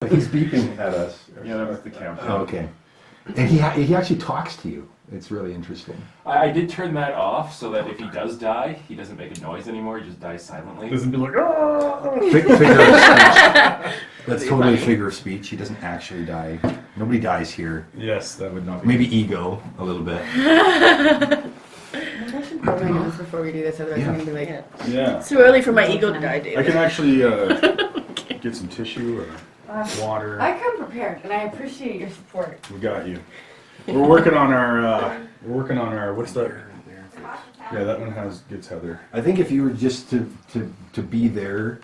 He's beeping at us. Yeah, that was the camera. Oh, okay. And he actually talks to you. It's really interesting. I did turn that off so that if he does die, he doesn't make a noise anymore. He just dies silently. Doesn't be like, oh! Figure of speech. That's totally a figure of speech. He doesn't actually die. Nobody dies here. Yes, that would not be. Maybe ego a little bit. I should blow my nose before we do this, otherwise I'm going to be like... Yeah. It's too early for my ego to die, David. I can actually get some tissue or water. I come prepared, and I appreciate your support. We got you. We're working on our, what's that? Yeah, that one gets Heather. I think if you were just to be there,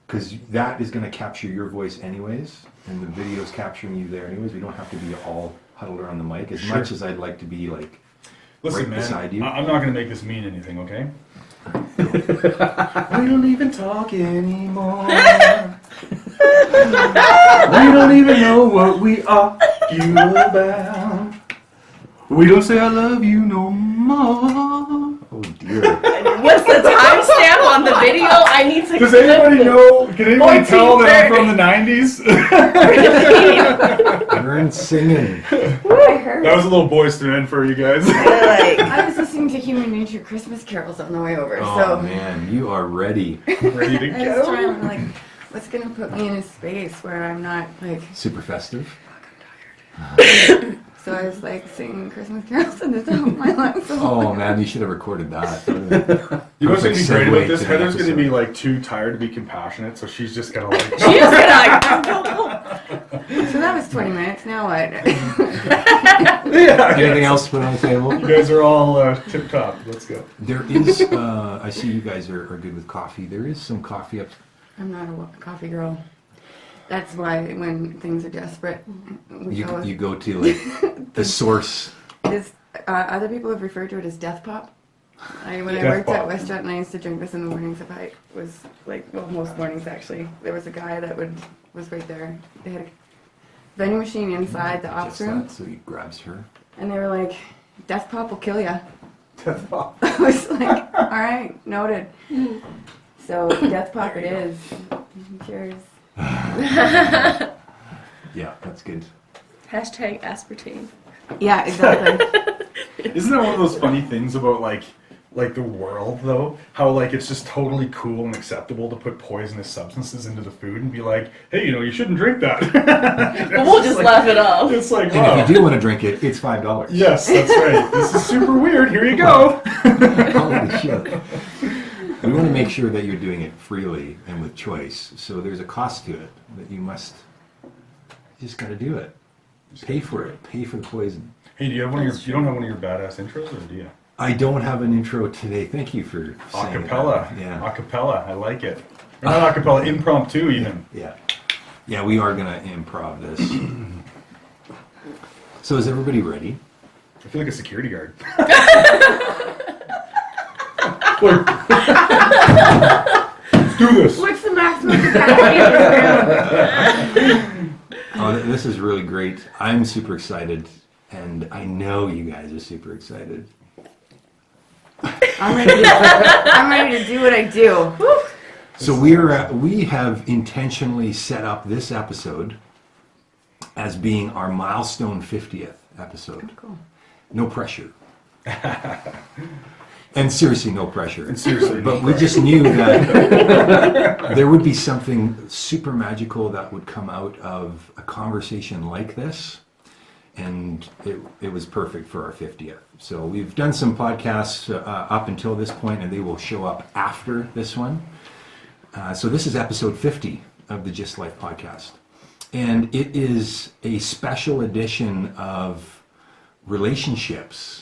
because that is going to capture your voice anyways, and the video's capturing you there anyways. We don't have to be all huddled around the mic as much as I'd like to be like Listen, right beside you. I'm not going to make this mean anything, okay? We don't even talk anymore. We don't even know what we argue about. We don't say I love you no more. Oh dear. What's the timestamp on the video? I need to. Does anybody know? Can anybody tell that I'm from the 90s? Aaron singing. I heard. That was a little Boyz II Men for you guys. I was listening to Human Nature Christmas carols on the way over, Oh so... man, you are ready. Ready to I was trying go? to, like, what's going to put me in a space where I'm not, like... Super festive. So I was, like, singing Christmas carols at the top of my lungs. Oh man, you should have recorded that. You know what's going to be great about this? Segue to the Heather's going to be episode. like too tired to be compassionate, so she's just going to like... She's gonna go. So that was 20 minutes, now what? Yeah, Anything else to put on the table? You guys are all tip top. Let's go. There is, I see you guys are good with coffee. There is some coffee up. I'm not a coffee girl. That's why when things are desperate, we go You go to like the source. other people have referred to it as death pop. When I Death worked pop. at Westjet and I used to drink this in the mornings if I was like, well, most mornings actually. There was a guy that was right there. They had a vending machine inside the ops Just room, that, so he grabs her. and they were like, death pop will kill ya. Death pop. I was like, all right, noted. So death pop it is. Cheers. Yeah, that's good. Hashtag aspartame. Yeah, exactly. Isn't that one of those funny things about like the world though? How like it's just totally cool and acceptable to put poisonous substances into the food and be like, hey, you shouldn't drink that. But we'll just laugh it off. It's like, And wow. if you do want to drink it, it's $5. Yes, that's right. This is super weird. Here you go. Holy shit. We want to make sure that you're doing it freely and with choice. So there's a cost to it that you just got to do it. Pay for it. Pay for the poison. Hey, do you have you don't have one of your badass intros, or do you? I don't have an intro today. Thank you for saying Acapella. that. Yeah. Acapella. I like it. Or not acapella, impromptu even. Yeah. Yeah, we are going to improv this. So is everybody ready? I feel like a security guard. Let's do this. What's the maximum capacity of this room? Oh, this is really great. I'm super excited, and I know you guys are super excited. I'm ready to do what I do. So we have intentionally set up this episode as being our milestone 50th episode. Cool. No pressure. And seriously, no pressure. And seriously, But we just knew that there would be something super magical that would come out of a conversation like this. And it was perfect for our 50th. So we've done some podcasts up until this point, and they will show up after this one. So this is episode 50 of the Just Life podcast. And it is a special edition of relationships.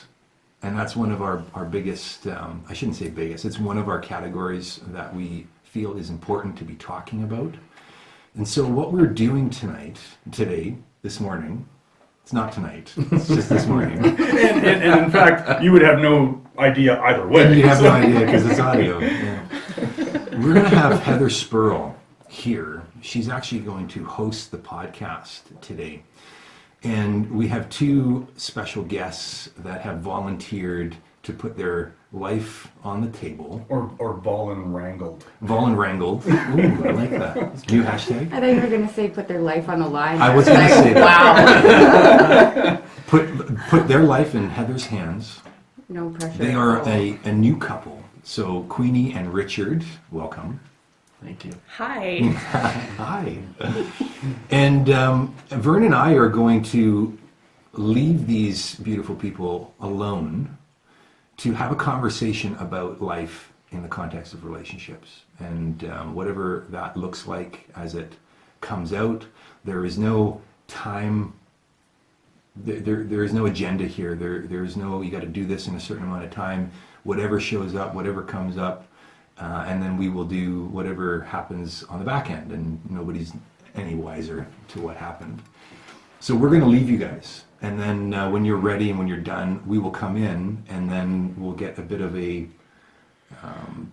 And that's one of our biggest, I shouldn't say biggest, it's one of our categories that we feel is important to be talking about. And so what we're doing today, this morning, it's not tonight, it's just this morning. and in fact, you would have no idea either way. You have no idea because it's audio. Yeah. We're going to have Heather Spurrell here. She's actually going to host the podcast today. And we have two special guests that have volunteered to put their life on the table. Or ball and wrangled. Vol and wrangled. Ooh, I like that. New hashtag. I thought you were going to say put their life on the line. I was going to say that. Wow. Put their life in Heather's hands. No pressure. They are a new couple. So Queenie and Richard, welcome. Thank you. Hi. Hi. And Vern and I are going to leave these beautiful people alone to have a conversation about life in the context of relationships. And whatever that looks like as it comes out, there is no time, there is no agenda here. There's no, you got to do this in a certain amount of time. Whatever shows up, whatever comes up, and then we will do whatever happens on the back end, and nobody's any wiser to what happened. So we're going to leave you guys, and then when you're ready and when you're done, we will come in, and then we'll get a bit of a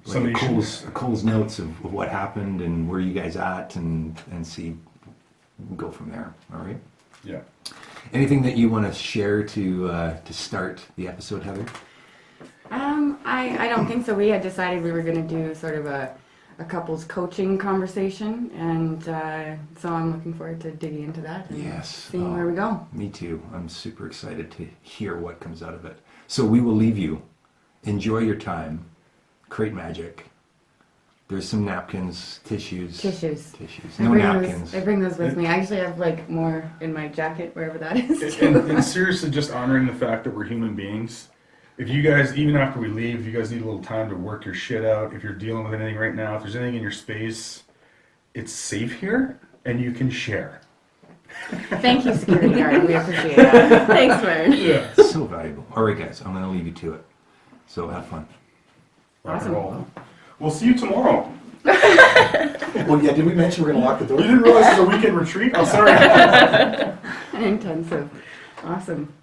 Cole's notes of what happened and where you guys at, and see, go from there. All right. Yeah. Anything that you want to share to start the episode, Heather? I don't think so. We had decided we were going to do sort of a couples coaching conversation, and so I'm looking forward to digging into that and seeing where we go. Me too. I'm super excited to hear what comes out of it. So we will leave you. Enjoy your time. Create magic. There's some napkins, tissues. No napkins. I bring those with me. I actually have like more in my jacket, wherever that is. And seriously, just honoring the fact that we're human beings. If you guys, even after we leave, if you guys need a little time to work your shit out, if you're dealing with anything right now, if there's anything in your space, it's safe here, and you can share. Thank you, security guard. We appreciate that. Thanks, Vern. Yeah. So valuable. All right, guys, I'm going to leave you to it. So have fun. Awesome. We'll see you tomorrow. Well, yeah, did we mention we're going to lock the door? You didn't realize it was a weekend retreat? Oh, sorry. Intensive. Awesome.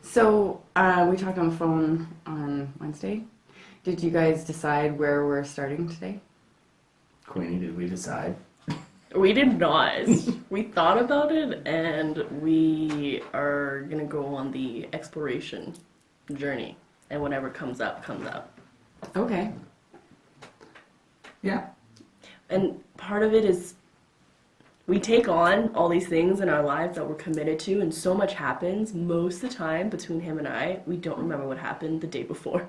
So, we talked on the phone on Wednesday. Did you guys decide where we're starting today? Queenie, did we decide? We did not. We thought about it, and we are going to go on the exploration journey. And whatever comes up, comes up. Okay. Yeah. And part of it is we take on all these things in our lives that we're committed to, and so much happens. Most of the time, between him and I, we don't remember what happened the day before.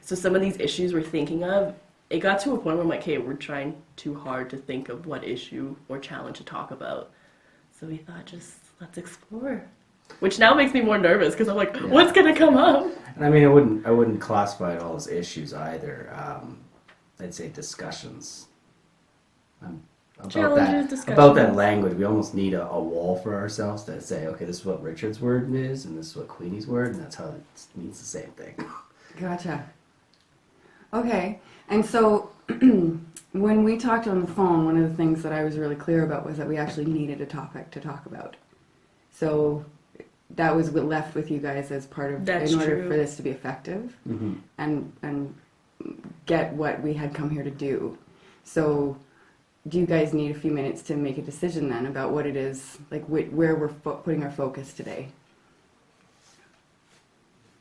So some of these issues we're thinking of, it got to a point where I'm like, hey, we're trying too hard to think of what issue or challenge to talk about. So we thought, just let's explore. Which now makes me more nervous, because I'm like, what's going to come up? And I mean, I wouldn't classify it all as issues either. I'd say discussions. About that language, we almost need a wall for ourselves to say, okay, this is what Richard's word is, and this is what Queenie's word, and that's how it means the same thing. Gotcha. Okay. And so when we talked on the phone, one of the things that I was really clear about was that we actually needed a topic to talk about. So that was what left with you guys as part of, That's in order true. for this to be effective, and get what we had come here to do. So do you guys need a few minutes to make a decision then about what it is, like where we're putting our focus today?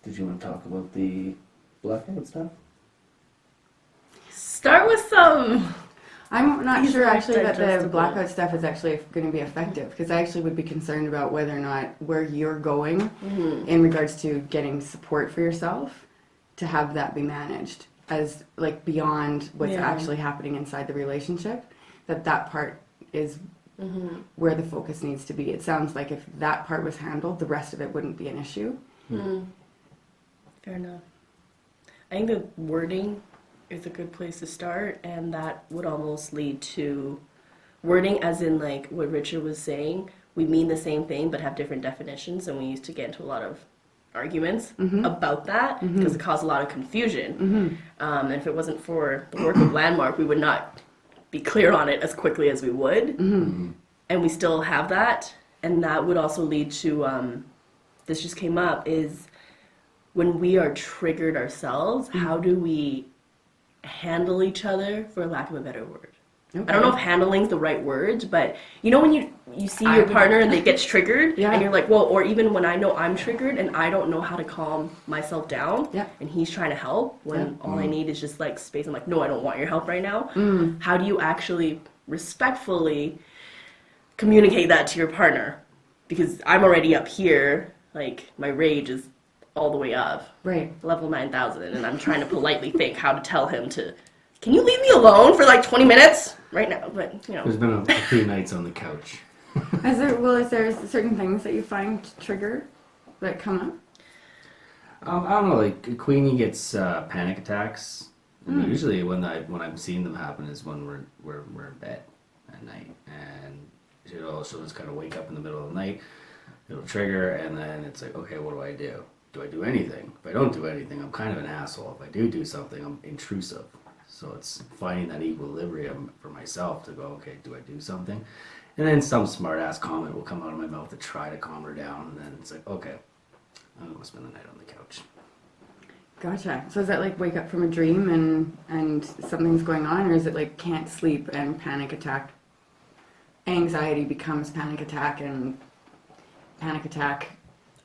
Did you want to talk about the blackout stuff? Start with some. I'm not These sure are actually that the digestible. blackout stuff is actually going to be effective, because I actually would be concerned about whether or not where you're going in regards to getting support for yourself, to have that be managed as like beyond what's actually happening inside the relationship, that part is where the focus needs to be. It sounds like if that part was handled, the rest of it wouldn't be an issue. Fair enough. I think the wording is a good place to start, and that would almost lead to wording as in like what Richard was saying. We mean the same thing but have different definitions, and we used to get into a lot of arguments about that because it caused a lot of confusion. And if it wasn't for the work of Landmark, we would not be clear on it as quickly as we would. And we still have that, and that would also lead to, this just came up, is when we are triggered ourselves, how do we handle each other, for lack of a better word? I don't know if handling's the right word, but you know when you see I your would- partner and they get triggered, Yeah. and you're like, well, or even when I know I'm triggered and I don't know how to calm myself down, Yeah. and he's trying to help when Yeah. all I need is just like space. I'm like, no, I don't want your help right now. Mm. How do you actually respectfully communicate that to your partner? Because I'm already up here, like my rage is all the way up, Right. level 9,000, and I'm trying to politely think how to tell him to, can you leave me alone for like 20 minutes right now? But, you know. There's been a few nights on the couch. Is there certain things that you find trigger that come up? I don't know, like Queenie gets panic attacks. And usually when I'm seeing them happen is when we're in bed at night, and she'll just kind of wake up in the middle of the night. It'll trigger, and then it's like, okay, what do I do? Do I do anything? If I don't do anything, I'm kind of an asshole. If I do something, I'm intrusive. So it's finding that equilibrium for myself to go, okay, do I do something? And then some smart ass comment will come out of my mouth to try to calm her down, and then it's like, okay, I'm gonna spend the night on the couch. Gotcha. So is that like wake up from a dream and something's going on, or is it like can't sleep and panic attack? Anxiety becomes panic attack, and panic attack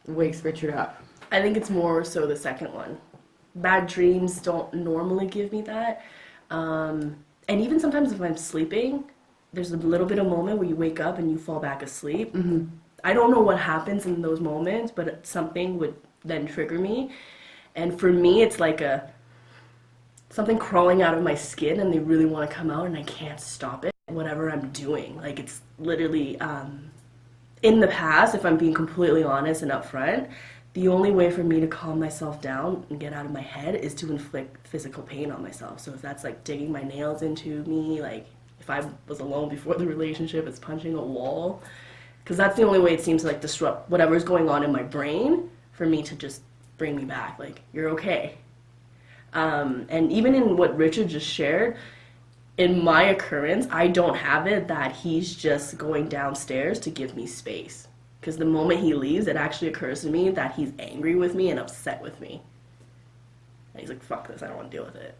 wakes Richard up. I think it's more so the second one. Bad dreams don't normally give me that. And even sometimes if I'm sleeping, there's a little bit of moment where you wake up and you fall back asleep. Mm-hmm. I don't know what happens in those moments, but something would then trigger me. And for me, it's like something crawling out of my skin, and they really want to come out, and I can't stop it, whatever I'm doing. Like, it's literally, in the past, if I'm being completely honest and upfront, the only way for me to calm myself down and get out of my head is to inflict physical pain on myself. So if that's like digging my nails into me, like if I was alone before the relationship, it's punching a wall. Because that's the only way it seems to like disrupt whatever's going on in my brain for me to just bring me back. Like, you're okay. And even in what Richard just shared, in my occurrence, I don't have it that he's just going downstairs to give me space. Because the moment he leaves, it actually occurs to me that he's angry with me and upset with me. And he's like, fuck this, I don't want to deal with it.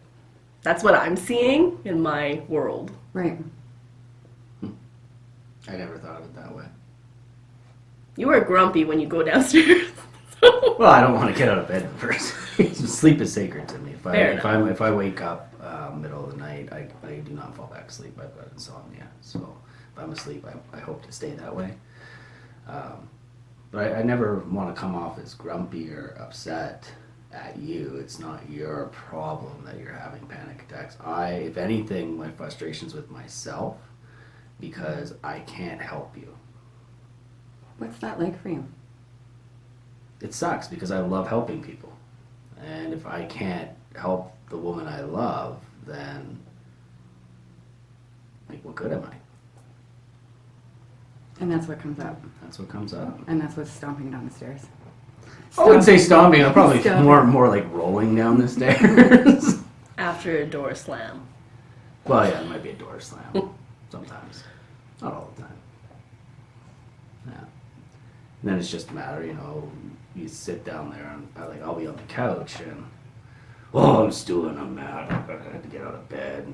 That's what I'm seeing in my world. Right. I never thought of it that way. You are grumpy when you go downstairs. Well, I don't want to get out of bed first. Sleep is sacred to me. If I wake up middle of the night, I do not fall back asleep. I've got insomnia, so if I'm asleep, I hope to stay that way. But I never want to come off as grumpy or upset at you. It's not your problem that you're having panic attacks. If anything, my frustration's with myself because I can't help you. What's that like for you? It sucks because I love helping people. And if I can't help the woman I love, then like, what good am I? And that's what comes up. That's what comes up. And that's what's stomping down the stairs. I wouldn't say stomping. I'm probably Stomping. more like rolling down the stairs. After a door slam. Well, yeah, it might be a door slam sometimes, not all the time. Yeah. And then it's just a matter, you sit down there and I'll be on the couch and, I'm stewing, I'm mad, I had to get out of bed.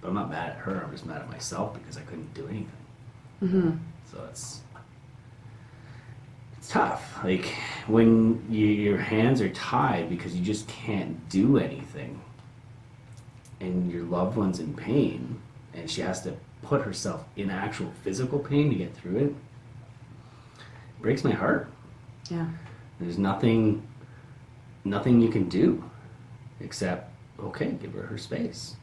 But I'm not mad at her. I'm just mad at myself because I couldn't do anything. Mm-hmm. So it's tough. Like when your hands are tied because you just can't do anything, and your loved one's in pain, and she has to put herself in actual physical pain to get through it. It breaks my heart. Yeah. There's nothing you can do except, okay, give her space.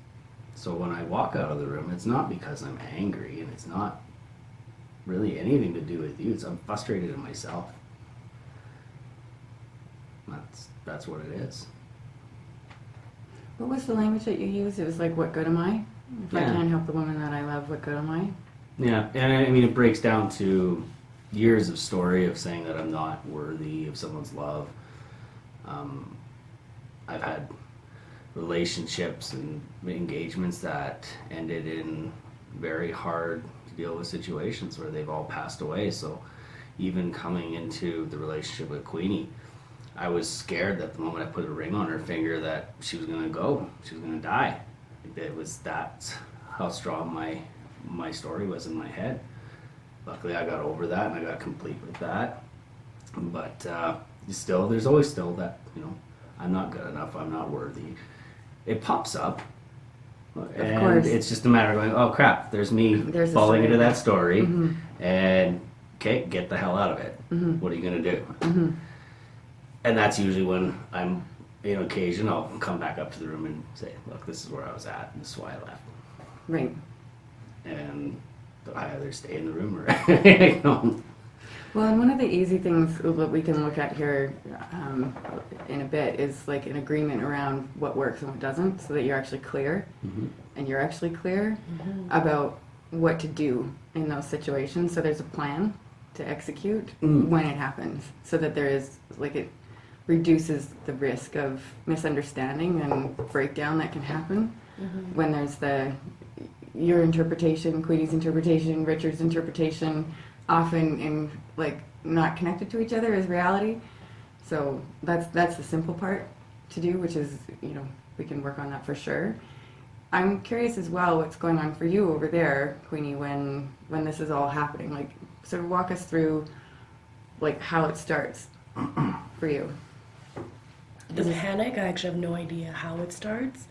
So when I walk out of the room, it's not because I'm angry, and it's not really anything to do with you. I'm frustrated at myself. That's what it is. What was the language that you used? It was like, what good am I? If I Yeah. can't help the woman that I love, what good am I? Yeah, and I mean, it breaks down to years of story of saying that I'm not worthy of someone's love. I've had relationships and engagements that ended in very hard to deal with situations where they've all passed away. So even coming into the relationship with Queenie, I was scared that the moment I put a ring on her finger that she was going to go, she was going to die. It was that how strong my story was in my head. Luckily, I got over that and I got complete with that. But there's always still that, I'm not good enough, I'm not worthy. It pops up. And course. it's just a matter of going, oh crap, there's me There's a falling story. into that story. And, okay, get the hell out of it. What are you going to do? And that's usually when I'm, occasion, I'll come back up to the room and say, look, this is where I was at, and this is why I left. Right. And I either stay in the room or, Well, and one of the easy things that we can look at here in a bit is like an agreement around what works and what doesn't, so that you're actually clear, and you're actually clear about what to do in those situations. So there's a plan to execute when it happens, so that there is, like, it reduces the risk of misunderstanding and breakdown that can happen when there's your interpretation, Queenie's interpretation, Richard's interpretation, often in, like, not connected to each other as reality. So that's the simple part to do, which is, we can work on that for sure. I'm curious as well what's going on for you over there, Queenie, when this is all happening. Like, sort of walk us through, like, how it starts for you. The panic, I actually have no idea how it starts,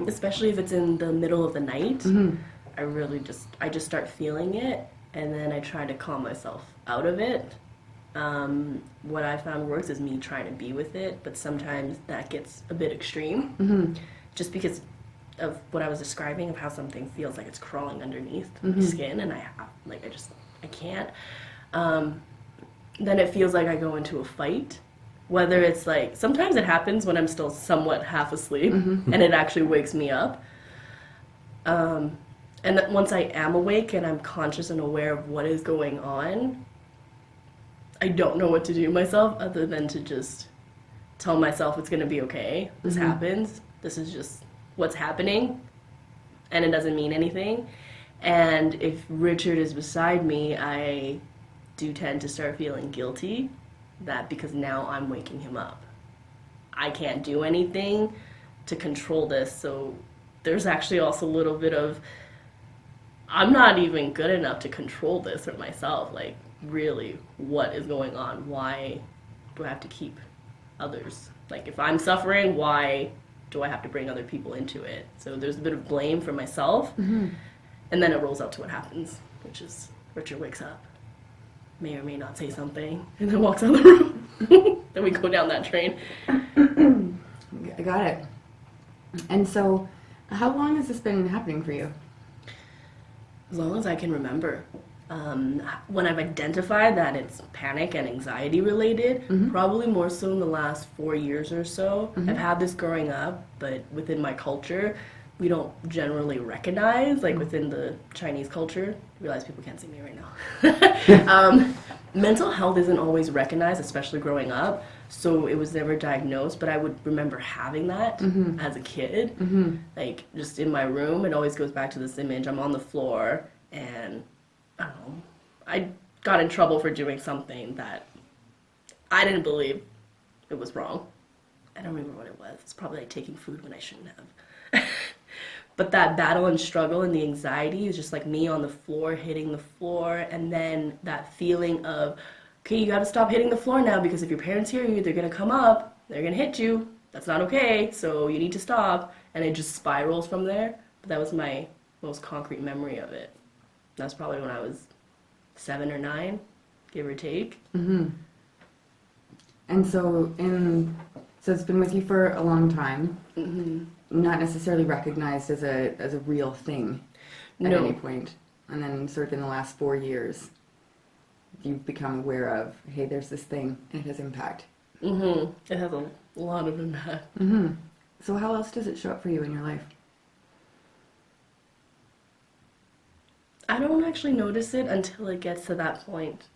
especially if it's in the middle of the night. I just start feeling it, and then I try to calm myself out of it. What I found works is me trying to be with it, but sometimes that gets a bit extreme, just because of what I was describing of how something feels like it's crawling underneath my skin, and I can't. Then it feels like I go into a fight. Whether it's like, sometimes it happens when I'm still somewhat half asleep, and it actually wakes me up. And then once I am awake and I'm conscious and aware of what is going on, I don't know what to do myself other than to just tell myself it's going to be okay. This happens. This is just what's happening, and it doesn't mean anything. And if Richard is beside me, I do tend to start feeling guilty. That because now I'm waking him up. I can't do anything to control this, so there's actually also a little bit of, I'm not even good enough to control this for myself. Like, really, what is going on? Why do I have to keep others? Like, if I'm suffering, why do I have to bring other people into it? So there's a bit of blame for myself, and then it rolls out to what happens, which is Richard wakes up. May or may not say something, and then walks out of the room. Then we go down that train. I got it. And so, how long has this been happening for you? As long as I can remember. When I've identified that it's panic and anxiety related, probably more so in the last 4 years or so. I've had this growing up, but within my culture, we don't generally recognize, like within the Chinese culture, I realize people can't see me right now. Mental health isn't always recognized, especially growing up, so it was never diagnosed, but I would remember having that as a kid. Like, just in my room, it always goes back to this image. I'm on the floor, and I don't know, I got in trouble for doing something that I didn't believe it was wrong. I don't remember what it was. It's probably like taking food when I shouldn't have. But that battle and struggle and the anxiety is just like me on the floor, hitting the floor, and then that feeling of, okay, you gotta stop hitting the floor now, because if your parents hear you, they're gonna come up, they're gonna hit you. That's not okay, so you need to stop. And it just spirals from there. But that was my most concrete memory of it. That's probably when I was 7 or 9, give or take. And so, it's been with you for a long time. Not necessarily recognized as a real thing at any point. And then sort of in the last 4 years, you've become aware of, hey, there's this thing, and it has impact. It has a lot of impact. So how else does it show up for you in your life? I don't actually notice it until it gets to that point.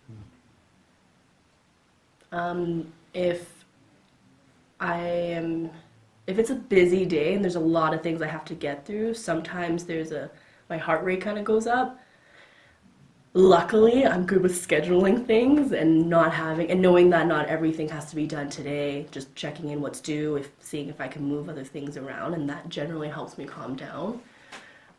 If it's a busy day and there's a lot of things I have to get through, sometimes my heart rate kind of goes up. Luckily, I'm good with scheduling things and knowing that not everything has to be done today, just checking in what's due, seeing if I can move other things around, and that generally helps me calm down.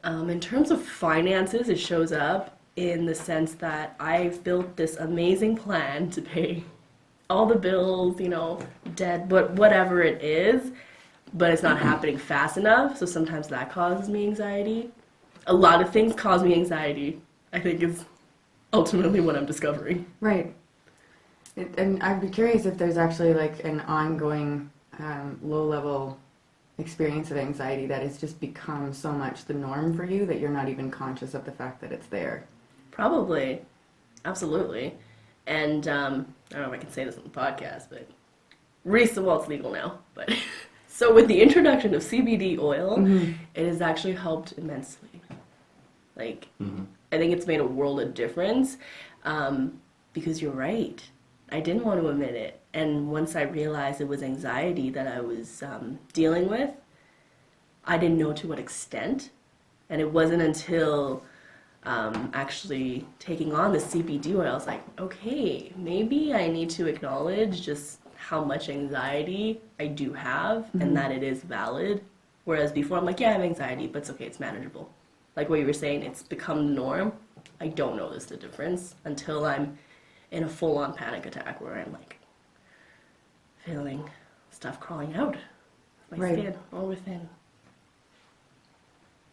In terms of finances, it shows up in the sense that I've built this amazing plan to pay all the bills, debt, but whatever it is, but it's not happening fast enough. So sometimes that causes me anxiety. A lot of things cause me anxiety, I think, is ultimately what I'm discovering. Right. And I'd be curious if there's actually like an ongoing low-level experience of anxiety that has just become so much the norm for you that you're not even conscious of the fact that it's there. Probably. Absolutely. And I don't know if I can say this on the podcast, but well, it's legal now. But so with the introduction of CBD oil, it has actually helped immensely. Like, I think it's made a world of difference because you're right. I didn't want to admit it. And once I realized it was anxiety that I was dealing with, I didn't know to what extent. And it wasn't until actually taking on the CBD oil, I was like, okay, maybe I need to acknowledge just how much anxiety I do have and that it is valid. Whereas before I'm like, yeah, I have anxiety, but it's okay, it's manageable. Like what you were saying, it's become the norm. I don't notice the difference until I'm in a full-on panic attack where I'm like feeling stuff crawling out of my skin or within.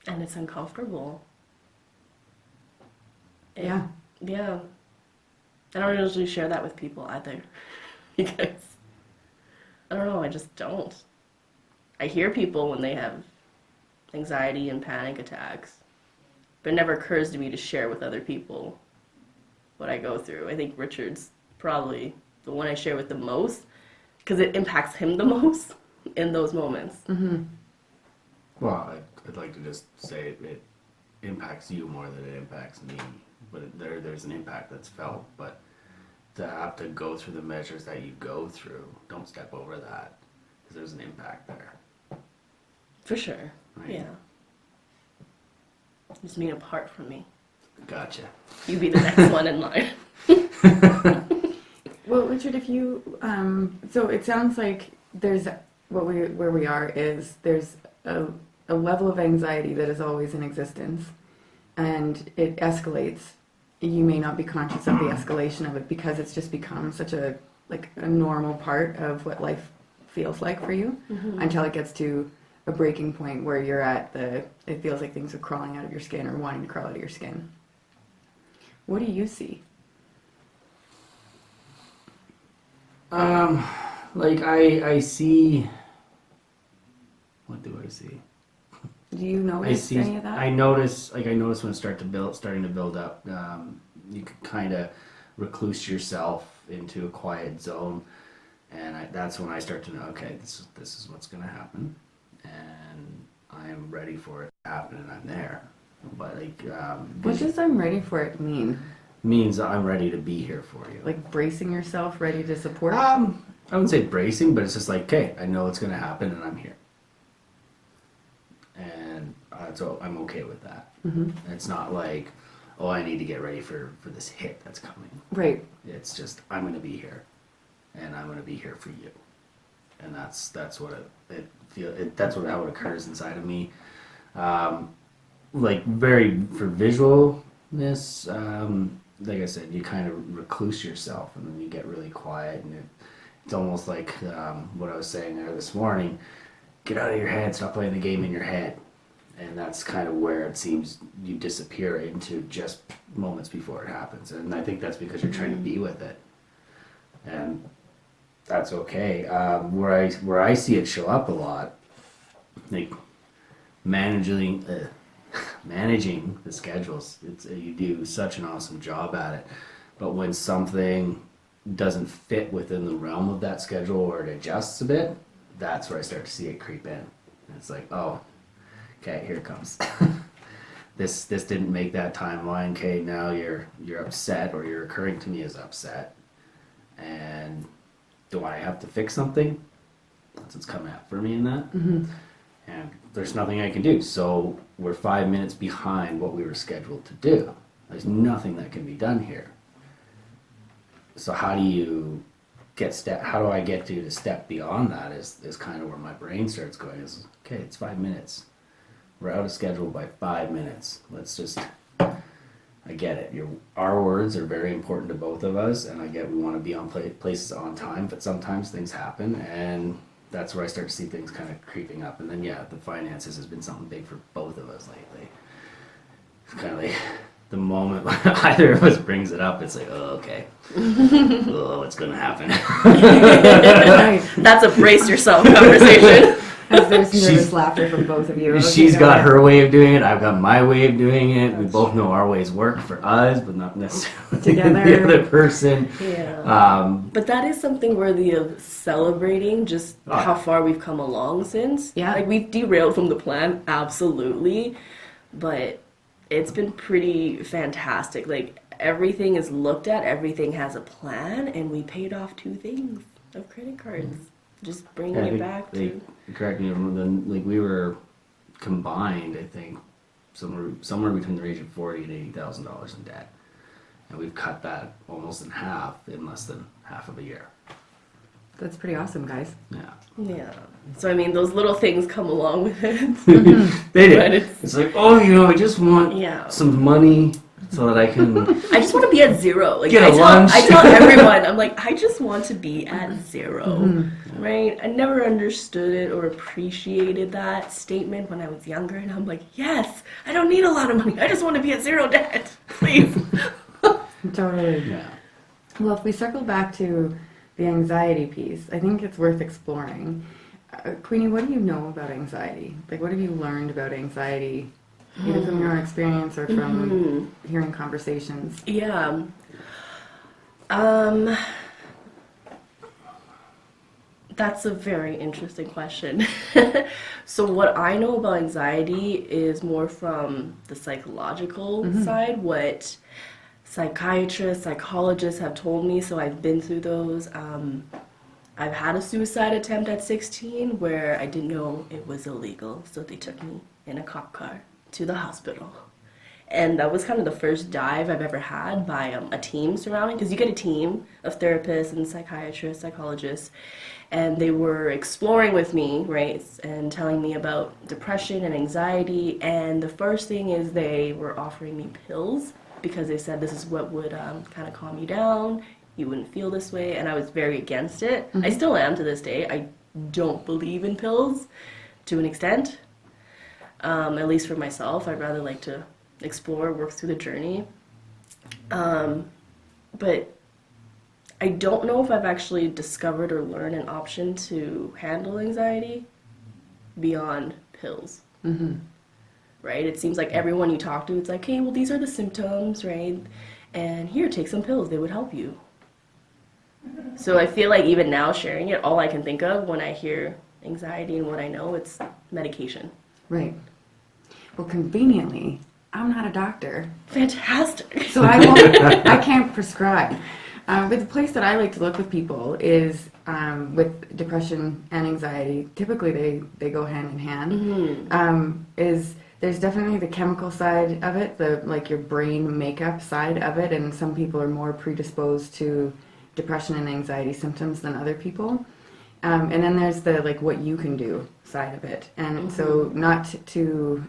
And it's uncomfortable. Yeah. I don't usually share that with people either. Because, I don't know, I just don't. I hear people when they have anxiety and panic attacks, but it never occurs to me to share with other people what I go through. I think Richard's probably the one I share with the most because it impacts him the most in those moments. Well, I'd like to just say it impacts you more than it impacts me. But there's an impact that's felt. But to have to go through the measures that you go through, don't step over that because there's an impact there. For sure. Right? Yeah. Just mean apart from me. Gotcha. You be the next one in line. Well, Richard, if you, so it sounds like there's, where we are is there's a level of anxiety that is always in existence and it escalates. You may not be conscious of the escalation of it because it's just become such a normal part of what life feels like for you until it gets to a breaking point where you're at it feels like things are crawling out of your skin or wanting to crawl out of your skin. What do you see? I see. What do I see? Do you notice any of that? I notice when it's starting to build up. You can kind of recluse yourself into a quiet zone, and that's when I start to know. Okay, this is what's going to happen, and I am ready for it to happen, and I'm there. But what does "I'm ready for it" mean? Means I'm ready to be here for you. Like bracing yourself, ready to support? I wouldn't say bracing, but it's just like, okay, I know it's going to happen, and I'm here. And so I'm okay with that. It's not like, oh, I need to get ready for this hit that's coming. Right. It's just, I'm going to be here, and I'm going to be here for you. And that's what how it occurs inside of me. For visualness, like I said, you kind of recluse yourself, and then you get really quiet, and it's almost like what I was saying there this morning. Get out of your head, stop playing the game in your head. And that's kind of where it seems you disappear into just moments before it happens. And I think that's because you're trying to be with it. And that's okay. Where I see it show up a lot, like managing the schedules, you do such an awesome job at it. But when something doesn't fit within the realm of that schedule or it adjusts a bit, that's where I start to see it creep in. And it's like, oh, okay, here it comes. This didn't make that timeline. Okay, now you're upset, or you're occurring to me as upset. And do I have to fix something? That's what's coming up for me in that. And there's nothing I can do. So we're 5 minutes behind what we were scheduled to do. There's nothing that can be done here. So how do you how do I get to step beyond that is kind of where my brain starts going is, okay, it's 5 minutes. We're out of schedule by 5 minutes. Let's just. I get it. Our words are very important to both of us, and I get we want to be on places on time, but sometimes things happen, and that's where I start to see things kind of creeping up. And then, yeah, the finances has been something big for both of us lately. It's kind of like the moment either of us brings it up, it's like, oh, okay. Oh, what's going to happen? That's a brace yourself conversation. As there's nervous laughter from both of you. She's got her way of doing it. I've got my way of doing it. We both know our ways work for us, but not necessarily Together. the other person. Yeah. But that is something worthy of celebrating, just how far we've come along since. Yeah. Like, we've derailed from the plan, absolutely. But it's been pretty fantastic. Like, everything is looked at, everything has a plan, and we paid off 2 things of credit cards. Just bringing it back to... Correct me if I'm wrong, like we were combined, I think, somewhere between the range of $40,000 and $80,000 in debt. And we've cut that almost in half in less than half of a year. That's pretty awesome, guys. Yeah. Yeah. So, I mean, those little things come along with it. They did. But It's like, oh, I just want some money so that I can... I just want to be at 0. Like, Get a lunch. I tell everyone, I'm like, I just want to be at 0. Right? I never understood it or appreciated that statement when I was younger, and I'm like, yes, I don't need a lot of money. I just want to be at 0 debt, please. Totally. Yeah. Well, if we circle back to the anxiety piece, I think it's worth exploring. Queenie, what do you know about anxiety? Like, what have you learned about anxiety, either from your own experience or from hearing conversations? Yeah. That's a very interesting question. So what I know about anxiety is more from the psychological side, what psychiatrists, psychologists have told me, so I've been through those. I've had a suicide attempt at 16 where I didn't know it was illegal, so they took me in a cop car to the hospital. And that was kind of the first dive I've ever had by a team surrounding, because you get a team of therapists and psychiatrists, psychologists, and they were exploring with me, right, and telling me about depression and anxiety. And the first thing is they were offering me pills because they said this is what would kind of calm you down. You wouldn't feel this way, and I was very against it. I still am to this day. I don't believe in pills to an extent, at least for myself. I'd rather like to explore, work through the journey. But I don't know if I've actually discovered or learned an option to handle anxiety beyond pills. Right? It seems like everyone you talk to, it's like, hey, well, these are the symptoms, right? And here, take some pills. They would help you. So I feel like even now sharing it, all I can think of when I hear anxiety and what I know, it's medication. Right. Well, conveniently, I'm not a doctor. Fantastic. So I can't prescribe. But the place that I like to look with people is with depression and anxiety. Typically, they go hand in hand. There's definitely the chemical side of it, like your brain makeup side of it, and some people are more predisposed to depression and anxiety symptoms than other people. And then there's the like what you can do side of it, and so not to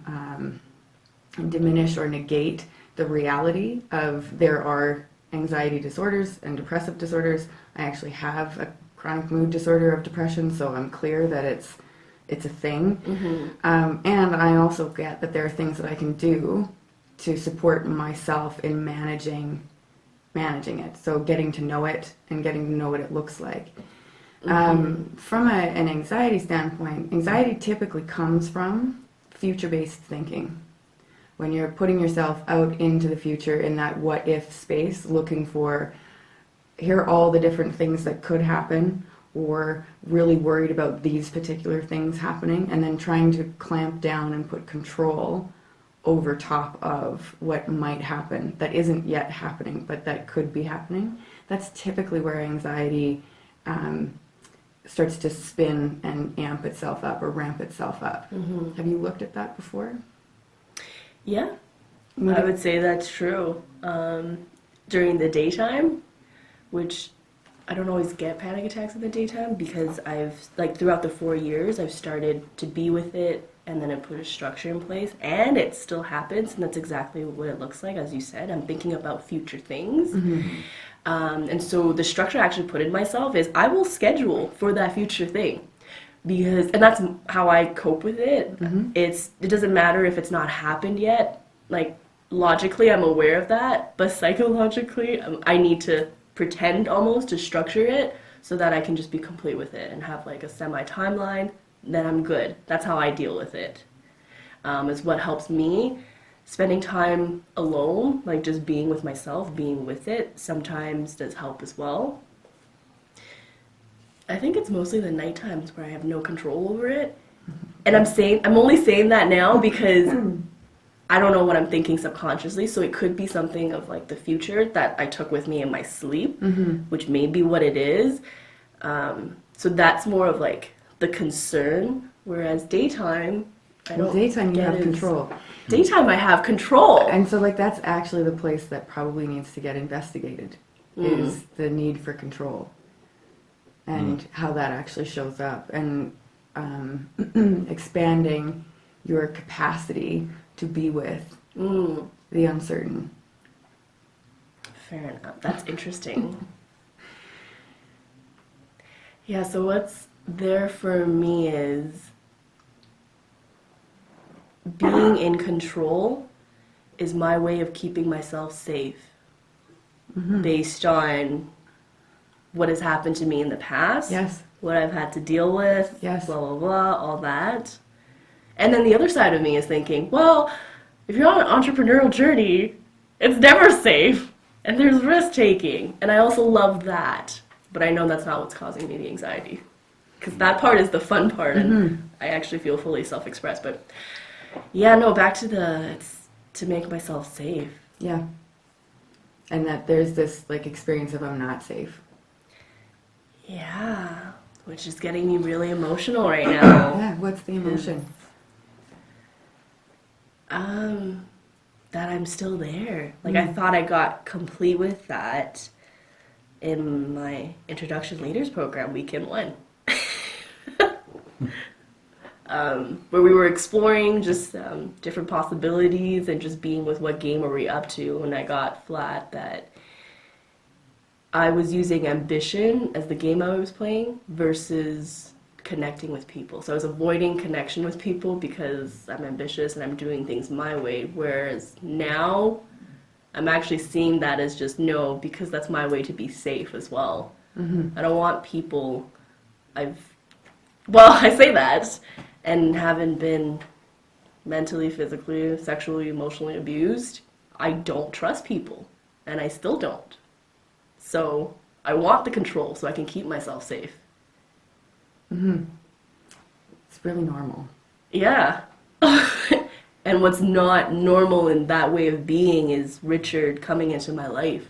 diminish or negate the reality of there are anxiety disorders and depressive disorders. I actually have a chronic mood disorder of depression, so I'm clear that it's a thing. And I also get that there are things that I can do to support myself in managing it. So getting to know it and getting to know what it looks like. From an anxiety standpoint, anxiety typically comes from future-based thinking. When you're putting yourself out into the future in that what-if space, looking for, here are all the different things that could happen, or really worried about these particular things happening, and then trying to clamp down and put control over top of what might happen that isn't yet happening, but that could be happening. That's typically where anxiety starts to spin and amp itself up or ramp itself up. Have you looked at that before? Yeah, I would say that's true. During the daytime, which I don't always get panic attacks in the daytime because throughout the 4 years, I've started to be with it and then I put a structure in place, and it still happens, and that's exactly what it looks like. As you said, I'm thinking about future things. And so the structure I actually put in myself is I will schedule for that future thing, because, and that's how I cope with it. It doesn't matter if it's not happened yet. Like, logically, I'm aware of that, but psychologically, I need to pretend almost to structure it so that I can just be complete with it and have like a semi-timeline. Then I'm good. That's how I deal with it. Is what helps me. Spending time alone, like just being with myself, being with it, sometimes does help as well. I think it's mostly the night times where I have no control over it. And I'm only saying that now because I don't know what I'm thinking subconsciously, so it could be something of like the future that I took with me in my sleep, which may be what it is. So that's more of like the concern, whereas daytime, I don't Daytime you get have as- control. Daytime I have control. And so like that's actually the place that probably needs to get investigated, is the need for control. And how that actually shows up, and expanding your capacity to be with the uncertain. Fair enough. That's interesting. Yeah, so what's there for me is being in control is my way of keeping myself safe based on what has happened to me in the past, Yes. what I've had to deal with, Yes. blah, blah, blah, all that. And then the other side of me is thinking, well, if you're on an entrepreneurial journey, it's never safe, and there's risk-taking. And I also love that, but I know that's not what's causing me the anxiety. Because that part is the fun part, and I actually feel fully self-expressed. But yeah, no, back to it's to make myself safe. Yeah. And that there's this like experience of I'm not safe. Yeah, which is getting me really emotional right now. Yeah, what's the emotion? That I'm still there. Like, I thought I got complete with that in my Introduction Leaders Program, weekend 1. Where we were exploring just different possibilities and just being with what game are we up to, and I got flat that I was using ambition as the game I was playing versus connecting with people. So I was avoiding connection with people because I'm ambitious and I'm doing things my way, whereas now I'm actually seeing that as just no, because that's my way to be safe as well. I don't want people I say that, and haven't been mentally, physically, sexually, emotionally abused, I don't trust people, and I still don't. So I want the control so I can keep myself safe. It's really normal. Yeah. And what's not normal in that way of being is Richard coming into my life.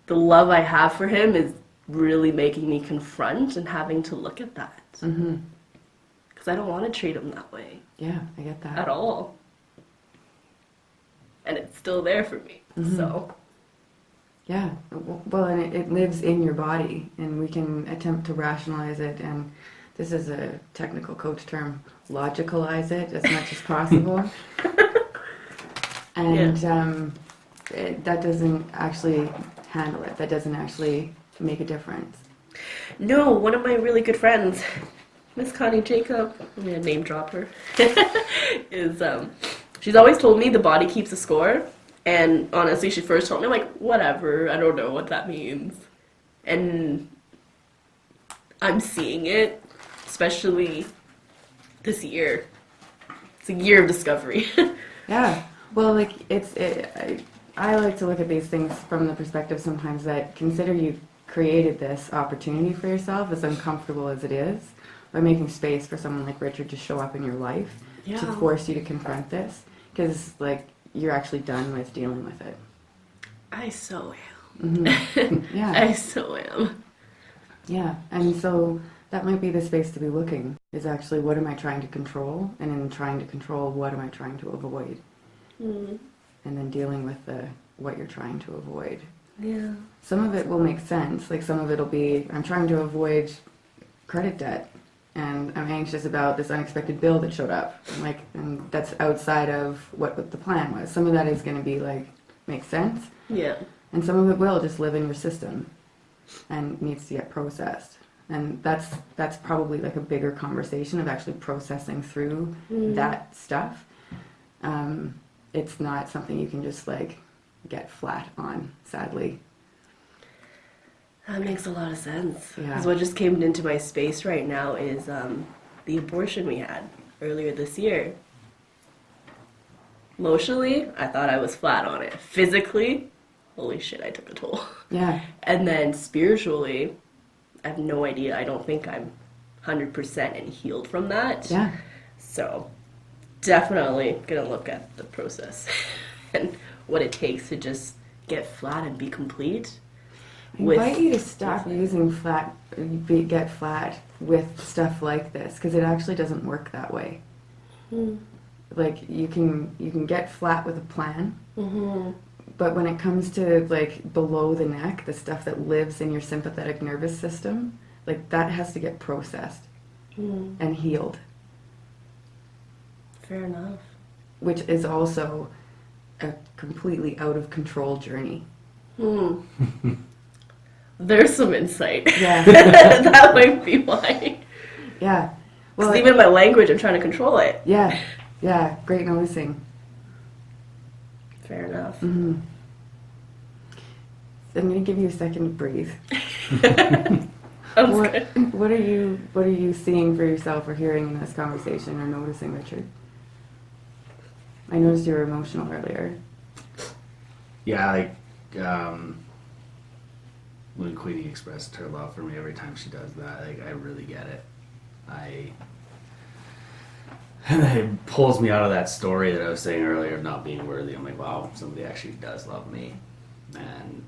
The love I have for him is really making me confront and having to look at that. Because I don't want to treat him that way Yeah, I get that. at all. And it's still there for me. So, Yeah, well, and it lives in your body, and we can attempt to rationalize it, and this is a technical coach term, logicalize it as much as possible. And that doesn't actually handle it. That doesn't actually make a difference. no, one of my really good friends, Miss Connie Jacob, I'm going to name drop her, is, she's always told me the body keeps a score. And honestly, she first told me, I'm like, whatever, I don't know what that means. And I'm seeing it, especially this year. It's a year of discovery. Yeah, well, like I like to look at these things from the perspective sometimes that consider you've created this opportunity for yourself, as uncomfortable as it is, by making space for someone like Richard to show up in your life to Yeah. force you to confront this, because like you're actually done with dealing with it. I so am. Yeah. I so am. Yeah, and so that might be the space to be looking, is actually what am I trying to control, and in trying to control, what am I trying to avoid? And then dealing with what you're trying to avoid. Yeah. Some of it will make sense, like some of it will be, I'm trying to avoid credit debt. and I'm anxious about this unexpected bill that showed up. And that's outside of what the plan was. Some of that is going to be like, make sense, Yeah. and some of it will just live in your system and needs to get processed. And that's probably like a bigger conversation of actually processing through that stuff. It's not something you can just like get flat on, sadly. That makes a lot of sense. Yeah. Because what just came into my space right now is the abortion we had earlier this year. Emotionally, I thought I was flat on it. Physically, holy shit, I took a toll. Yeah. And then spiritually, I have no idea. I don't think I'm 100% and healed from that. Yeah. So, definitely gonna look at the process and what it takes to just get flat and be complete. I invite you to stop using get flat with stuff like this, because it actually doesn't work that way. Like you can get flat with a plan, but when it comes to like below the neck, the stuff that lives in your sympathetic nervous system, like that has to get processed and healed, Fair enough. which is also a completely out of control journey. There's some insight. Yeah. That might be why. Yeah. Well, Because even my language, I'm trying to control it. yeah. Yeah. Great noticing. Fair enough. Mm-hmm. I'm going to give you a second to breathe. Sounds good. What are you seeing for yourself or hearing in this conversation or noticing, Richard? I noticed you were emotional earlier. Yeah, like when Queenie expressed her love for me every time she does that, like I really get it. And it pulls me out of that story that I was saying earlier of not being worthy. I'm like, wow, somebody actually does love me, and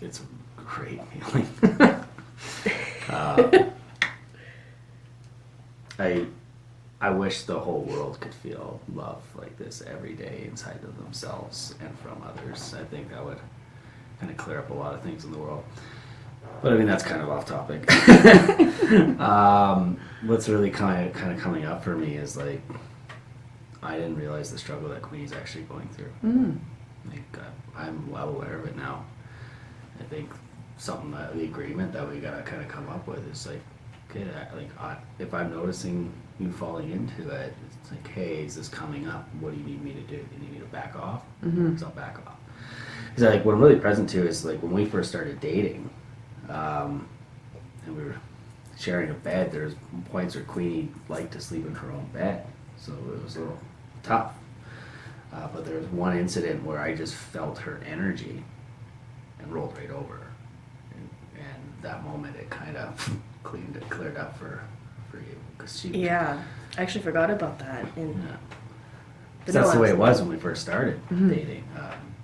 it's a great feeling. I wish the whole world could feel love like this every day inside of themselves and from others. I think that would kind of clear up a lot of things in the world. But I mean, that's kind of off topic. What's really kind of coming up for me is like, I didn't realize the struggle that Queenie's actually going through. Like, I'm well aware of it now. I think something that the agreement that we gotta kind of come up with is like, okay, if I'm noticing you falling into it, it's like, hey, is this coming up? What do you need me to do? Do you need me to back off? Because I'll back off. Because like what I'm really present to is like when we first started dating, and we were sharing a bed. There's points where Queenie liked to sleep in her own bed, so it was a little tough. But there was one incident where I just felt her energy and rolled right over, and that moment it kind of cleared up for you because she. Yeah, I actually forgot about that. And Yeah. but That's no, the way it absolutely. was when we first started dating.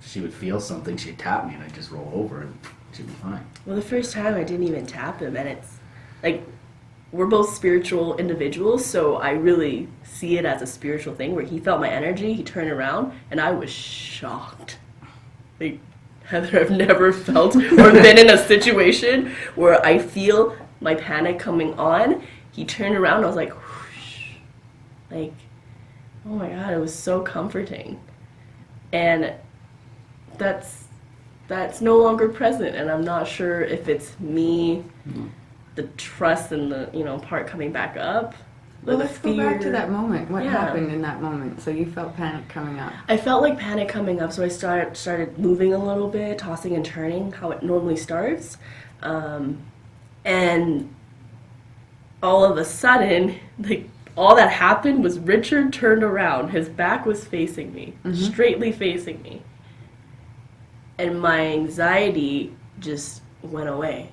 She would feel something, she'd tap me, and I'd just roll over, and she'd be fine. Well, the first time I didn't even tap him, and it's like we're both spiritual individuals, so I really see it as a spiritual thing where he felt my energy, he turned around, and I was shocked. Like, Heather, I've never felt or been in a situation where I feel my panic coming on. He turned around, I was like, whoosh. Like, oh my God, it was so comforting. And that's no longer present, and I'm not sure if it's me, the trust and the part coming back up. Well, the let's go back to fear. that moment. What Yeah. happened in that moment? So you felt panic coming up. I felt like panic coming up, so I started moving a little bit, tossing and turning, how it normally starts, and all of a sudden, like all that happened was Richard turned around. His back was facing me, straightly facing me, and my anxiety just went away.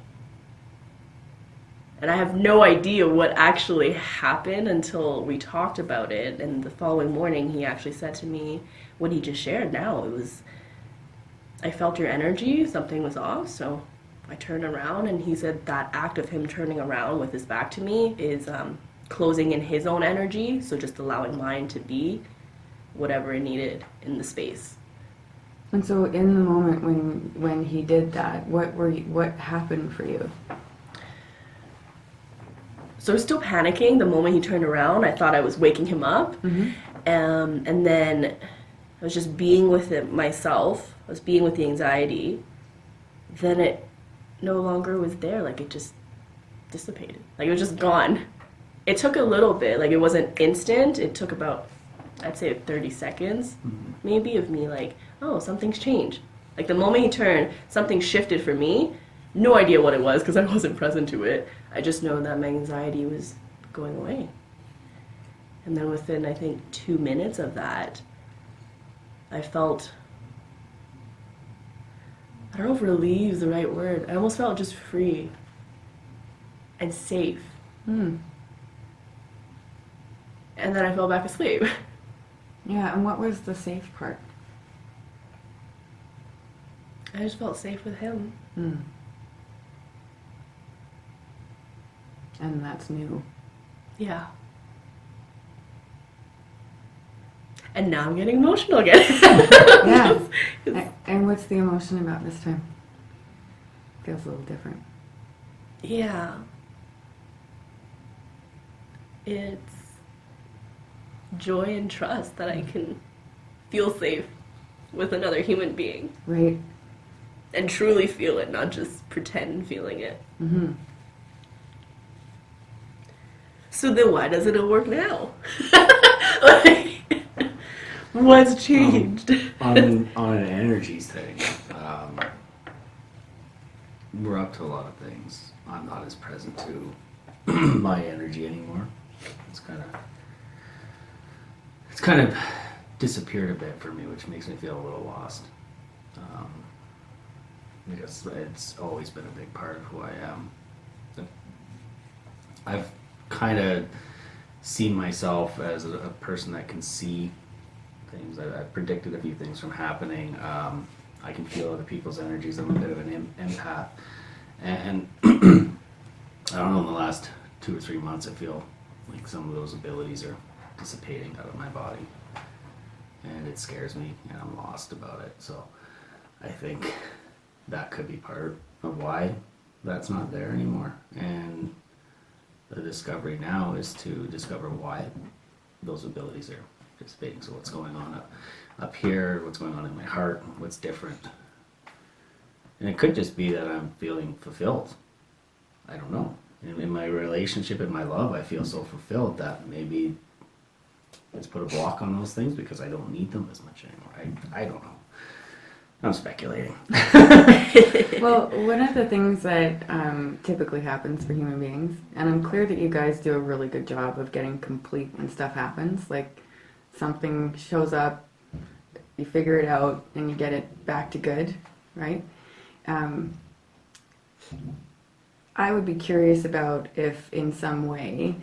And I have no idea what actually happened until we talked about it. And the following morning, he actually said to me what he just shared now. It was, I felt your energy, something was off. So I turned around, and he said that act of him turning around with his back to me is closing in his own energy. So just allowing mine to be whatever it needed in the space. And so in the moment when he did that, what happened for you? So I was still panicking the moment he turned around. I thought I was waking him up. And then I was just being with it myself. I was being with the anxiety. Then it no longer was there. Like, it just dissipated. Like, it was just gone. It took a little bit. Like, it wasn't instant. It took about, I'd say, 30 seconds, maybe, of me like, oh, something's changed. Like, the moment he turned, something shifted for me. No idea what it was because I wasn't present to it. I just know that my anxiety was going away. And then within, I think, 2 minutes of that, I felt, I don't know if relief is the right word. I almost felt just free and safe. And then I fell back asleep. Yeah, and what was the safe part? I just felt safe with him. And that's new. Yeah. And now I'm getting emotional again. Yeah. And what's the emotion about this time? Feels a little different. Yeah. It's joy and trust that I can feel safe with another human being. Right. And truly feel it, not just pretend feeling it. So then why doesn't it work now? Like, what's changed? On an energies thing, we're up to a lot of things. I'm not as present to my energy anymore. It's kind of disappeared a bit for me, which makes me feel a little lost. Because it's always been a big part of who I am. I've kind of seen myself as a person that can see things. I've predicted a few things from happening. I can feel other people's energies. I'm a bit of an empath. And I don't know, in the last 2 or 3 months, I feel like some of those abilities are dissipating out of my body. And it scares me, and I'm lost about it. So I think that could be part of why that's not there anymore. And the discovery now is to discover why those abilities are dissipating. So what's going on up here, what's going on in my heart, what's different. And it could just be that I'm feeling fulfilled. I don't know. In my relationship, in my love, I feel so fulfilled that maybe it's put a block on those things because I don't need them as much anymore. I don't know. I'm speculating. Well, one of the things that typically happens for human beings, and I'm clear that you guys do a really good job of getting complete when stuff happens, like something shows up, you figure it out, and you get it back to good, right? I would be curious about if in some way,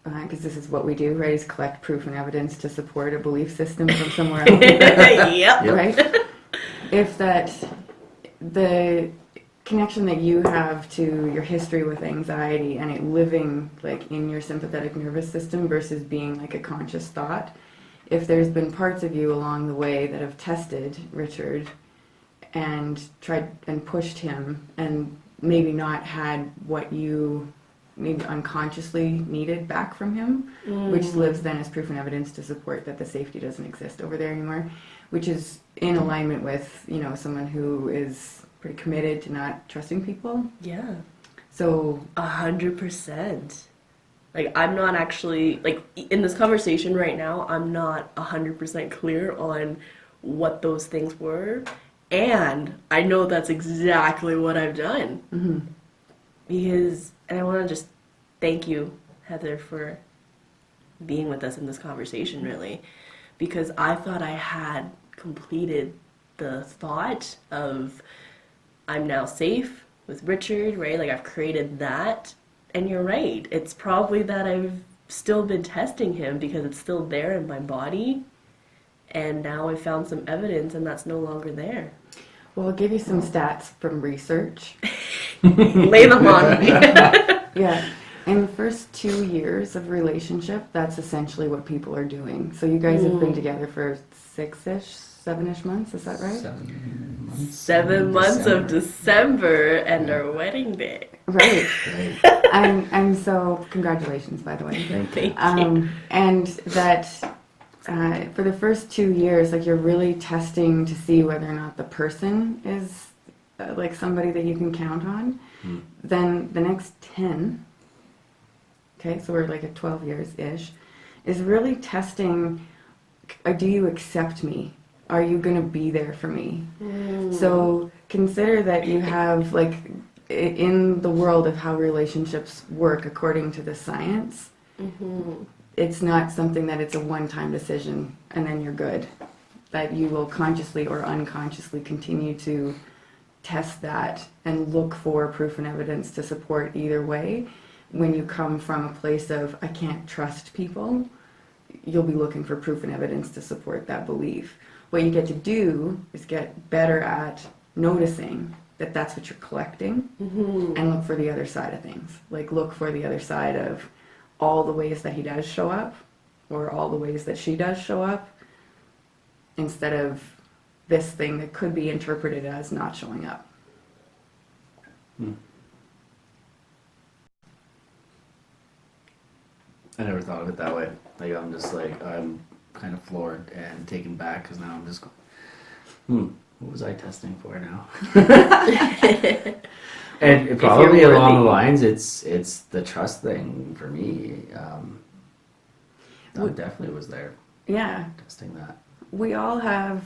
because this is what we do, right, is collect proof and evidence to support a belief system from somewhere else. Yep. Right? If that, the connection that you have to your history with anxiety and it living like in your sympathetic nervous system versus being like a conscious thought, if there's been parts of you along the way that have tested Richard and tried and pushed him and maybe not had what you maybe unconsciously needed back from him, which lives then as proof and evidence to support that the safety doesn't exist over there anymore, which is in alignment with, you know, someone who is pretty committed to not trusting people. Yeah. So 100%. Like, I'm not actually, like, in this conversation right now, I'm not 100% clear on what those things were. And I know that's exactly what I've done. Because, and I want to just thank you, Heather, for being with us in this conversation, really. Because I thought I had completed the thought of, I'm now safe with Richard, right? Like, I've created that. And you're right. It's probably that I've still been testing him because it's still there in my body. And now I found some evidence and that's no longer there. well, I'll give you some stats from research. Lay them on me. Yeah. In the first 2 years of relationship, that's essentially what people are doing. So you guys have been together for 6-ish, 7-ish months, is that right? 7 7 months of December and our wedding day. Right. Right. I'm so, congratulations, by the way. Thank you. Thank you. And that for the first 2 years, like, you're really testing to see whether or not the person is like somebody that you can count on. Then the next 10, okay, so we're like at 12 years-ish, is really testing, do you accept me? Are you going to be there for me? So consider that you have, like, in the world of how relationships work according to the science, it's not something that it's a one-time decision and then you're good. That you will consciously or unconsciously continue to test that and look for proof and evidence to support either way. When you come from a place of, I can't trust people, you'll be looking for proof and evidence to support that belief. What you get to do is get better at noticing that that's what you're collecting, and look for the other side of things. Like, look for the other side of all the ways that he does show up, or all the ways that she does show up, instead of this thing that could be interpreted as not showing up. I never thought of it that way. Like, I'm just like, I'm kind of floored and taken back because now I'm just going, what was I testing for now? And probably along the lines, it's the trust thing for me. That definitely was there. Yeah. Testing that. We all have,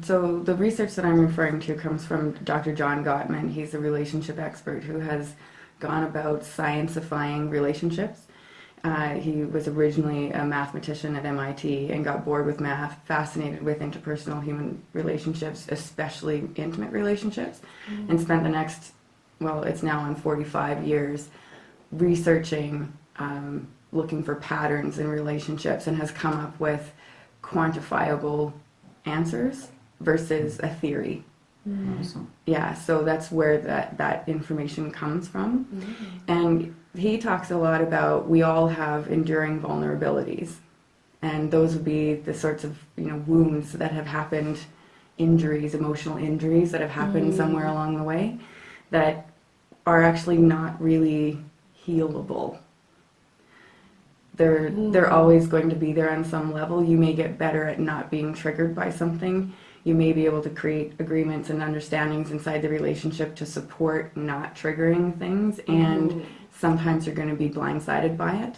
so the research that I'm referring to comes from Dr. John Gottman. He's a relationship expert who has gone about science-ifying relationships. He was originally a mathematician at MIT and got bored with math, fascinated with interpersonal human relationships, especially intimate relationships, and spent the next, well, it's now on 45 years, researching, looking for patterns in relationships, and has come up with quantifiable answers versus a theory. Awesome. Yeah, so that's where that information comes from. And he talks a lot about, we all have enduring vulnerabilities, and those would be the sorts of, wounds that have happened, injuries, emotional injuries that have happened somewhere along the way that are actually not really healable. They're always going to be there on some level. You may get better at not being triggered by something. You may be able to create agreements and understandings inside the relationship to support not triggering things, and sometimes you're going to be blindsided by it,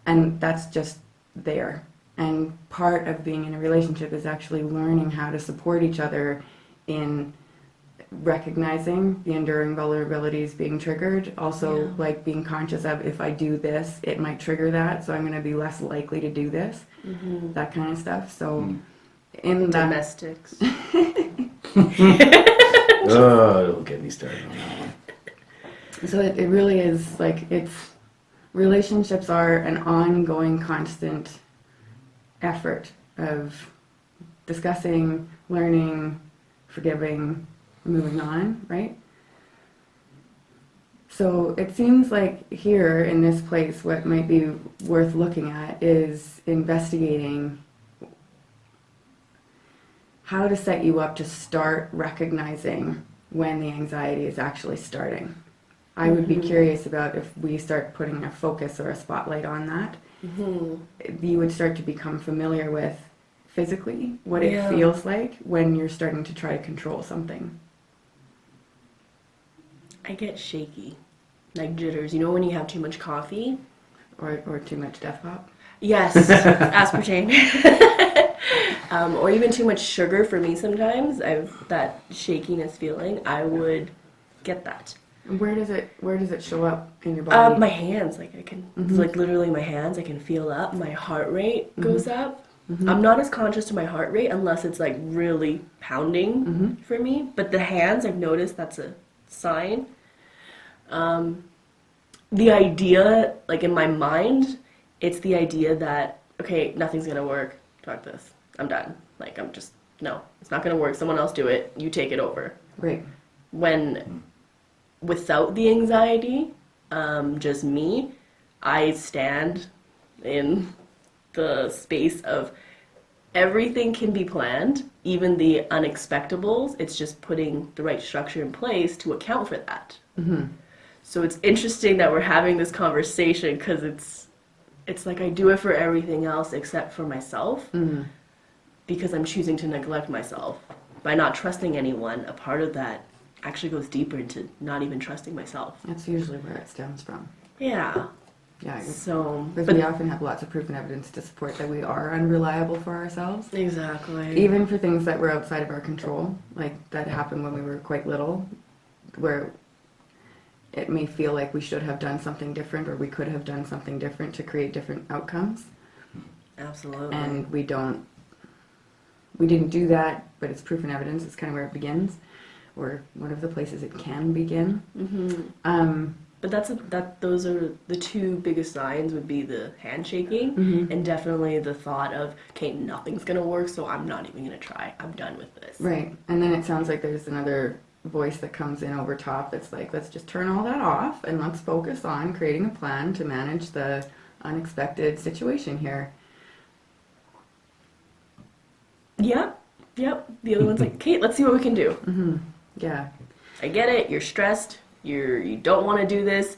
and that's just there. And part of being in a relationship is actually learning how to support each other in recognizing the enduring vulnerabilities being triggered, also like being conscious of, if I do this, it might trigger that, so I'm going to be less likely to do this, that kind of stuff. So in that, Domestics. Oh, don't get me started on that one. so it really is like, relationships are an ongoing, constant effort of discussing, learning, forgiving, moving on, right? So it seems like here in this place, what might be worth looking at is investigating how to set you up to start recognizing when the anxiety is actually starting. I would be curious about, if we start putting a focus or a spotlight on that, you would start to become familiar with physically what it feels like when you're starting to try to control something. I get shaky, like jitters. You know when you have too much coffee? Or too much death pop? Yes, aspartame. Or even too much sugar for me sometimes. I've that shakiness feeling. I would get that. Where does it show up in your body? My hands, like I can, like literally my hands, I can feel up. My heart rate goes up. I'm not as conscious to my heart rate unless it's like really pounding for me. But the hands, I've noticed that's a sign. The idea, like in my mind, it's the idea that, okay, nothing's gonna work. Fuck this. I'm done. Like, no, it's not gonna work. Someone else do it. You take it over. Right. When, without the anxiety, just me, I stand in the space of, everything can be planned, even the unexpectables. It's just putting the right structure in place to account for that. So it's interesting that we're having this conversation because it's like I do it for everything else except for myself because I'm choosing to neglect myself. By not trusting anyone, a part of that actually goes deeper into not even trusting myself. That's usually where it stems from. Yeah. Yeah. So, Because we often have lots of proof and evidence to support that we are unreliable for ourselves. exactly. Even for things that were outside of our control, like that happened when we were quite little, where it may feel like we should have done something different or we could have done something different to create different outcomes. Absolutely. And we didn't do that, but it's proof and evidence. It's kind of where it begins, or one of the places it can begin. But those are the two biggest signs would be the handshaking and definitely the thought of, okay, nothing's gonna work, so I'm not even gonna try. I'm done with this. Right. And then it sounds like there's another voice that comes in over top that's like, let's just turn all that off and let's focus on creating a plan to manage the unexpected situation here. Yep. The other one's like, Kate, let's see what we can do. Yeah. I get it. You're stressed. You don't want to do this,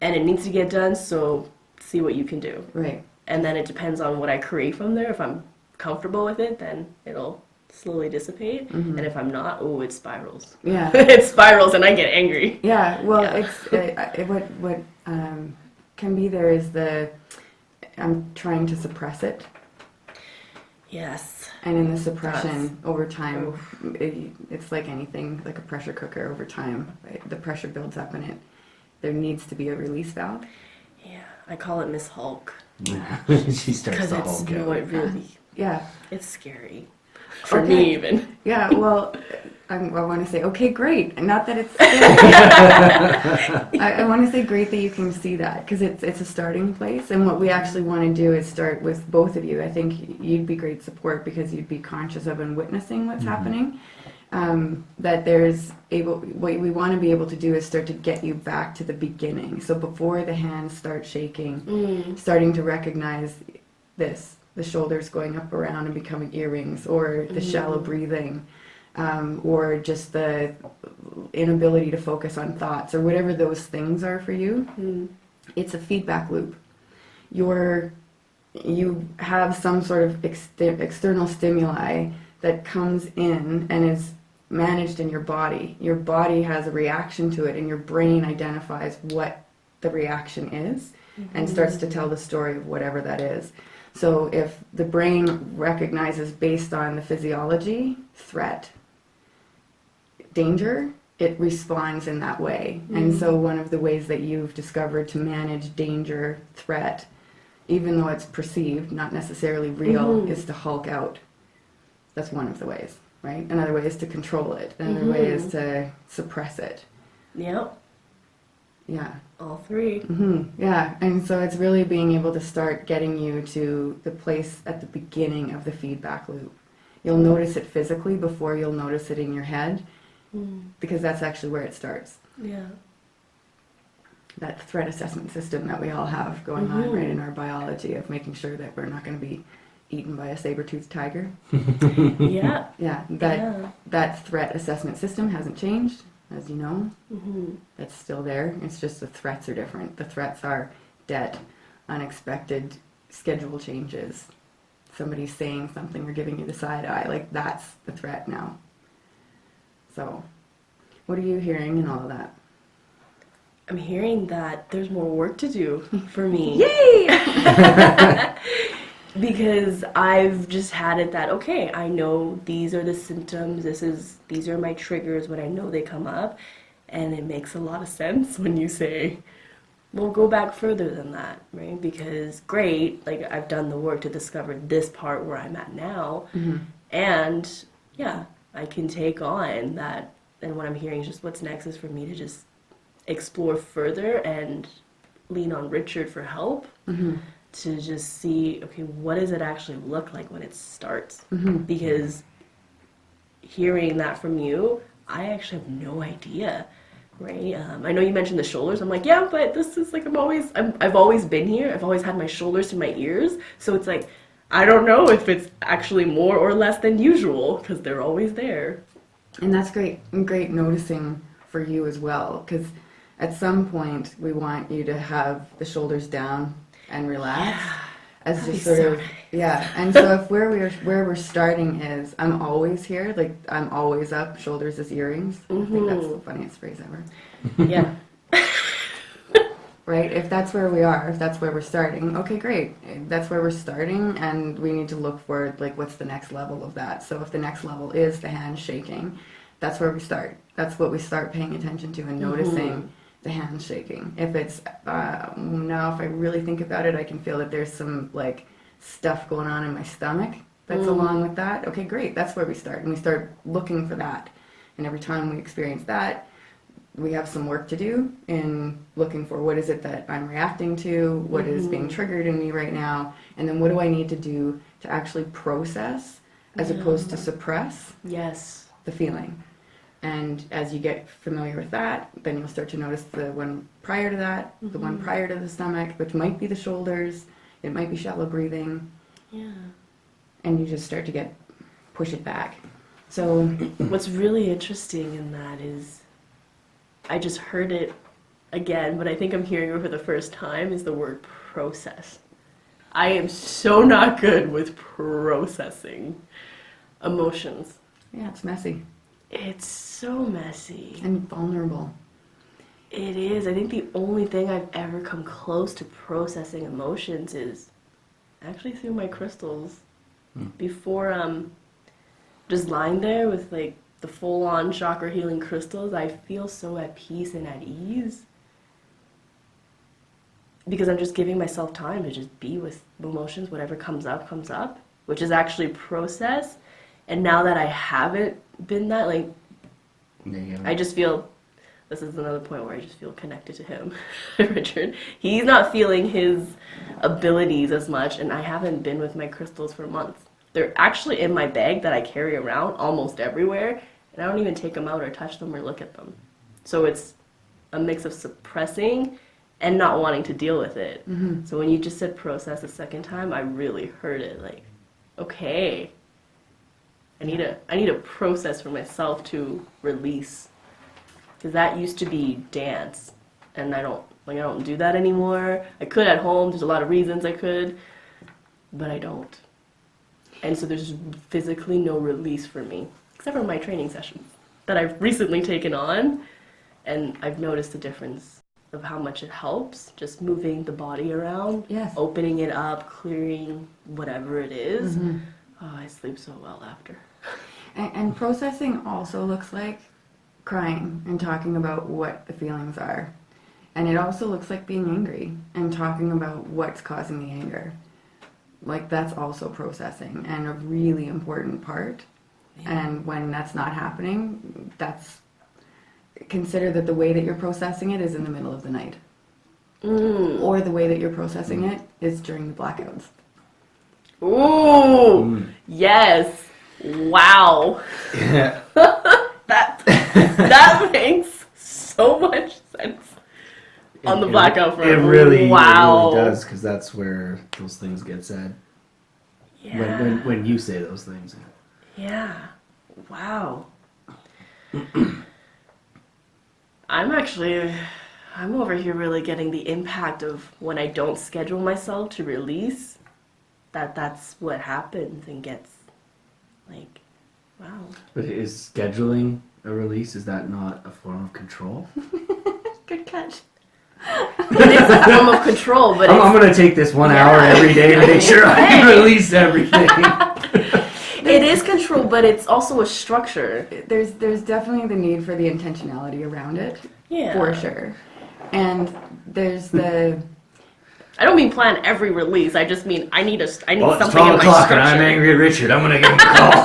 and it needs to get done. So see what you can do. Right. And then it depends on what I create from there. If I'm comfortable with it, then it'll slowly dissipate. And if I'm not, it spirals. Yeah. It spirals, and I get angry. Yeah. Well, Yeah. what can be there is I'm trying to suppress it. Yes. And in the suppression, over time, it's like anything, like a pressure cooker. Over time, right? The pressure builds up, and there needs to be a release valve. Yeah. I call it Miss Hulk She starts because the it's whole it really Yeah. it's scary for Okay. me even. Yeah. Well, I want to say, okay, great, and not that it's. I want to say great that you can see that because it's a starting place, and what we actually want to do is start with both of you. I think you'd be great support because you'd be conscious of and witnessing what's happening. That what we want to be able to do is start to get you back to the beginning. So before the hands start shaking, starting to recognize the shoulders going up around and becoming earrings, or the shallow breathing, or just the inability to focus on thoughts, or whatever those things are for you. It's a feedback loop. You have some sort of external stimuli that comes in and is managed in your body. Your body has a reaction to it, and your brain identifies what the reaction is and starts to tell the story of whatever that is. So if the brain recognizes, based on the physiology, threat, danger, it responds in that way. And so one of the ways that you've discovered to manage danger, threat, even though it's perceived, not necessarily real, is to hulk out. That's one of the ways, right? Another way is to control it. Another way is to suppress it. Yep. Yeah. All three. Yeah, and so it's really being able to start getting you to the place at the beginning of the feedback loop. You'll notice it physically before you'll notice it in your head, because that's actually where it starts. Yeah. That threat assessment system that we all have going on right in our biology of making sure that we're not going to be eaten by a saber-toothed tiger. Yeah. Yeah, that threat assessment system hasn't changed, as you know. It's still there. It's just the threats are different. The threats are debt, unexpected schedule changes, somebody saying something or giving you the side eye. Like, that's the threat now. So, what are you hearing in all of that? I'm hearing that there's more work to do for me. Yay! Because I've just had it that, okay, I know these are the symptoms, these are my triggers when I know they come up, and it makes a lot of sense when you say, well, go back further than that, right? Because great, like, I've done the work to discover this part where I'm at now, and yeah, I can take on that, and what I'm hearing is just what's next is for me to just explore further and lean on Richard for help. To just see, okay, what does it actually look like when it starts? Because hearing that from you, I actually have no idea, right? I know you mentioned the shoulders. I'm like, yeah, but this is like I've always been here. I've always had my shoulders to my ears. So it's like I don't know if it's actually more or less than usual because they're always there. And that's great, great noticing for you as well, because at some point we want you to have the shoulders down and relax. As That'd just be sort so of, nice. yeah. And so if where we're starting is, I'm always here, like I'm always up, shoulders as earrings. I think that's the funniest phrase ever. Yeah. Right? If that's where we are, if that's where we're starting, okay, great. That's where we're starting, and we need to look for, like, what's the next level of that. So if the next level is the hand shaking, that's where we start. That's what we start paying attention to and noticing the hand shaking. If it's, now if I really think about it, I can feel that there's some, like, stuff going on in my stomach that's along with that. Okay, great. That's where we start. And we start looking for that. And every time we experience that, we have some work to do in looking for what is it that I'm reacting to, what is being triggered in me right now, and then what do I need to do to actually process as opposed to suppress Yes. the feeling. And as you get familiar with that, then you'll start to notice the one prior to that, the one prior to the stomach, which might be the shoulders, it might be shallow breathing, Yeah. and you just start to push it back. So, What's really interesting in that is, I just heard it again, but I think I'm hearing it for the first time, is the word process. I am so not good with processing emotions. yeah, it's messy It's so messy. and vulnerable. It is. I think the only thing I've ever come close to processing emotions is actually through my crystals. Before just lying there with like the full-on chakra healing crystals, I feel so at peace and at ease. Because I'm just giving myself time to just be with emotions. Whatever comes up, which is actually process. And now that I haven't been that, like, I just feel, this is another point where I just feel connected to him, Richard. He's not feeling his abilities as much, and I haven't been with my crystals for months. They're actually in my bag that I carry around almost everywhere, and I don't even take them out or touch them or look at them. So it's a mix of suppressing and not wanting to deal with it. So when you just said process the second time, I really heard it, like, okay, I need a process for myself to release, because that used to be dance, and I don't do that anymore. I could at home. There's a lot of reasons I could, but I don't. And so there's physically no release for me, except for my training sessions that I've recently taken on, and I've noticed the difference of how much it helps, just moving the body around, Yes. opening it up, clearing whatever it is. Oh, I sleep so well after. And processing also looks like crying and talking about what the feelings are. And it also looks like being angry and talking about what's causing the anger. Like, that's also processing and a really important part. And when that's not happening, consider that the way that you're processing it is in the middle of the night. Or the way that you're processing it is during the blackouts. Ooh, yes. Wow. Yeah. That makes so much sense on the blackout front. It really wow. does, because that's where those things get said. Yeah. When you say those things. Yeah. Wow. I'm over here really getting the impact of when I don't schedule myself to release, that's what happens and gets, like, wow. But is scheduling a release, is that not a form of control? Good catch. It is a form of control, but I'm going to take this 1 hour every day to make sure I can release everything. it is control, but it's also a structure. There's definitely the need for the intentionality around it. Yeah. For sure. And there's the... I don't mean plan every release. I just mean I need Well, something it's in 12 my o'clock structure. and I'm angry at Richard. I'm going to give him a call.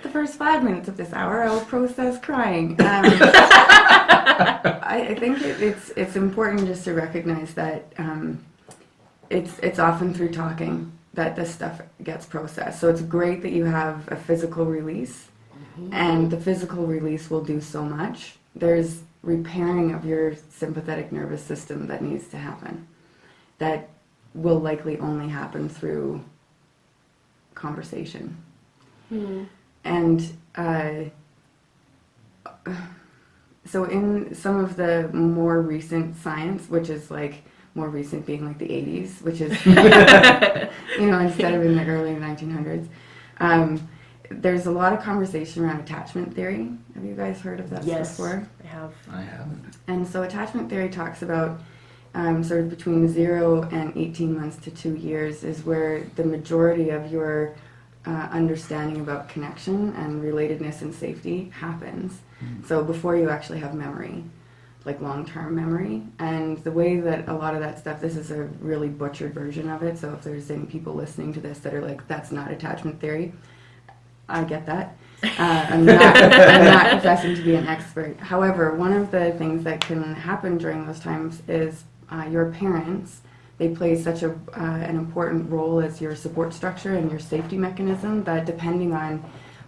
The first 5 minutes of this hour, I'll process crying. I think it's important just to recognize that it's often through talking that this stuff gets processed. So it's great that you have a physical release, and the physical release will do so much. There's repairing of your sympathetic nervous system that needs to happen. That will likely only happen through conversation. And so in some of the more recent science, which is like more recent being like the 80s, which is, instead of in the early 1900s, there's a lot of conversation around attachment theory. Have you guys heard of that Yes, before? I have. I haven't. And so attachment theory talks about sort of between 0 and 18 months to 2 years is where the majority of your understanding about connection and relatedness and safety happens. So before you actually have memory, like long-term memory. And the way that a lot of that stuff, this is a really butchered version of it, so if there's any people listening to this that are like, that's not attachment theory, I get that. I'm not professing to be an expert. However, one of the things that can happen during those times is your parents, they play such an important role as your support structure and your safety mechanism that depending on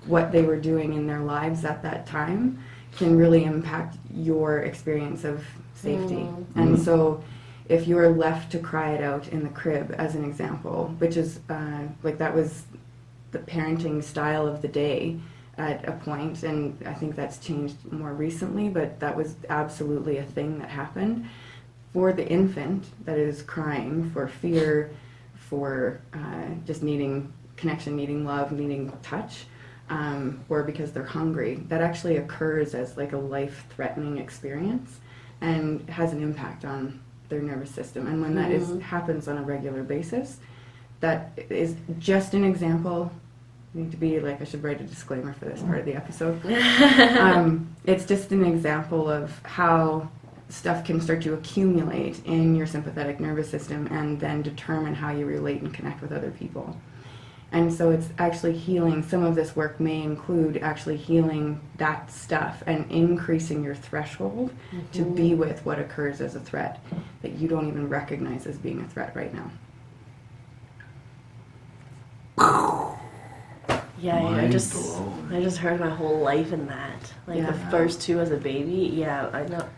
what they were doing in their lives at that time can really impact your experience of safety. And so if you're left to cry it out in the crib, as an example, which is like that was the parenting style of the day at a point, and I think that's changed more recently, but that was absolutely a thing that happened. For the infant that is crying for fear, for just needing connection, needing love, needing touch, or because they're hungry, that actually occurs as like a life-threatening experience and has an impact on their nervous system. And when that happens on a regular basis, that is just an example. I need to be like, I should write a disclaimer for this part of the episode. It's just an example of how stuff can start to accumulate in your sympathetic nervous system and then determine how you relate and connect with other people. And so it's actually healing. Some of this work may include actually healing that stuff and increasing your threshold to be with what occurs as a threat that you don't even recognize as being a threat right now. Yeah, I Mind just blown. heard my whole life in that. Like Yeah. the first two as a baby, yeah,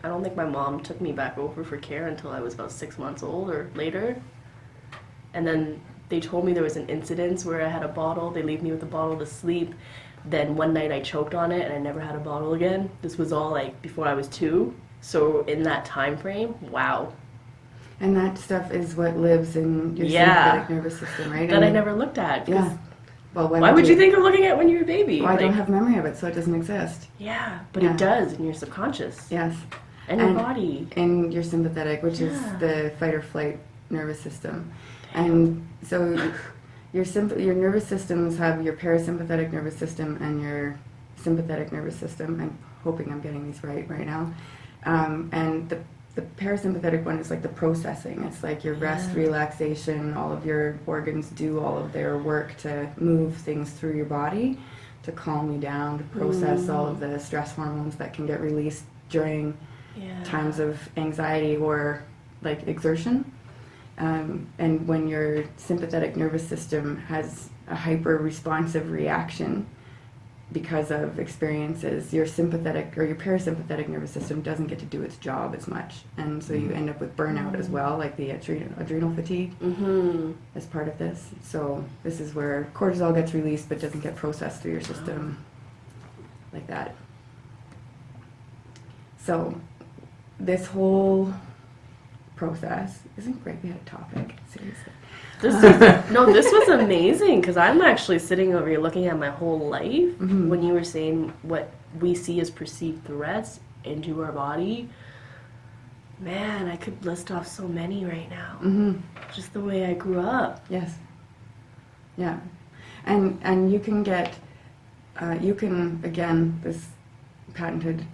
I don't think my mom took me back over for care until I was about 6 months old or later. And then they told me there was an incident where I had a bottle. They leave me with a bottle to sleep. Then one night I choked on it and I never had a bottle again. This was all like before I was 2. So in that time frame, wow. And that stuff is what lives in your Yeah. sympathetic nervous system, right? That I And- never looked at. Because Yeah. Well, why would you think of looking at when you're a baby? Well, I don't Like, have memory of it, so it doesn't exist. yeah, but Yeah. it does in your subconscious Yes. and your And- body. In your sympathetic, which is Yeah. the fight or flight nervous system. And so your nervous systems have your parasympathetic nervous system and your sympathetic nervous system. I'm hoping I'm getting these right now. And the parasympathetic one is like the processing. It's like your rest, Yeah. relaxation, all of your organs do all of their work to move things through your body, to calm you down, to process all of the stress hormones that can get released during Yeah. times of anxiety or like exertion. And when your sympathetic nervous system has a hyper responsive reaction because of experiences, your sympathetic or your parasympathetic nervous system doesn't get to do its job as much. And so you end up with burnout as well, like the adrenal fatigue as part of this. So this is where cortisol gets released but doesn't get processed through your system like that. So this whole process isn't great. We had a topic, seriously. This was amazing because I'm actually sitting over here looking at my whole life when you were saying what we see as perceived threats into our body. Man, I could list off so many right now. Just the way I grew up. Yes. Yeah. And you can get, you can, again, this patented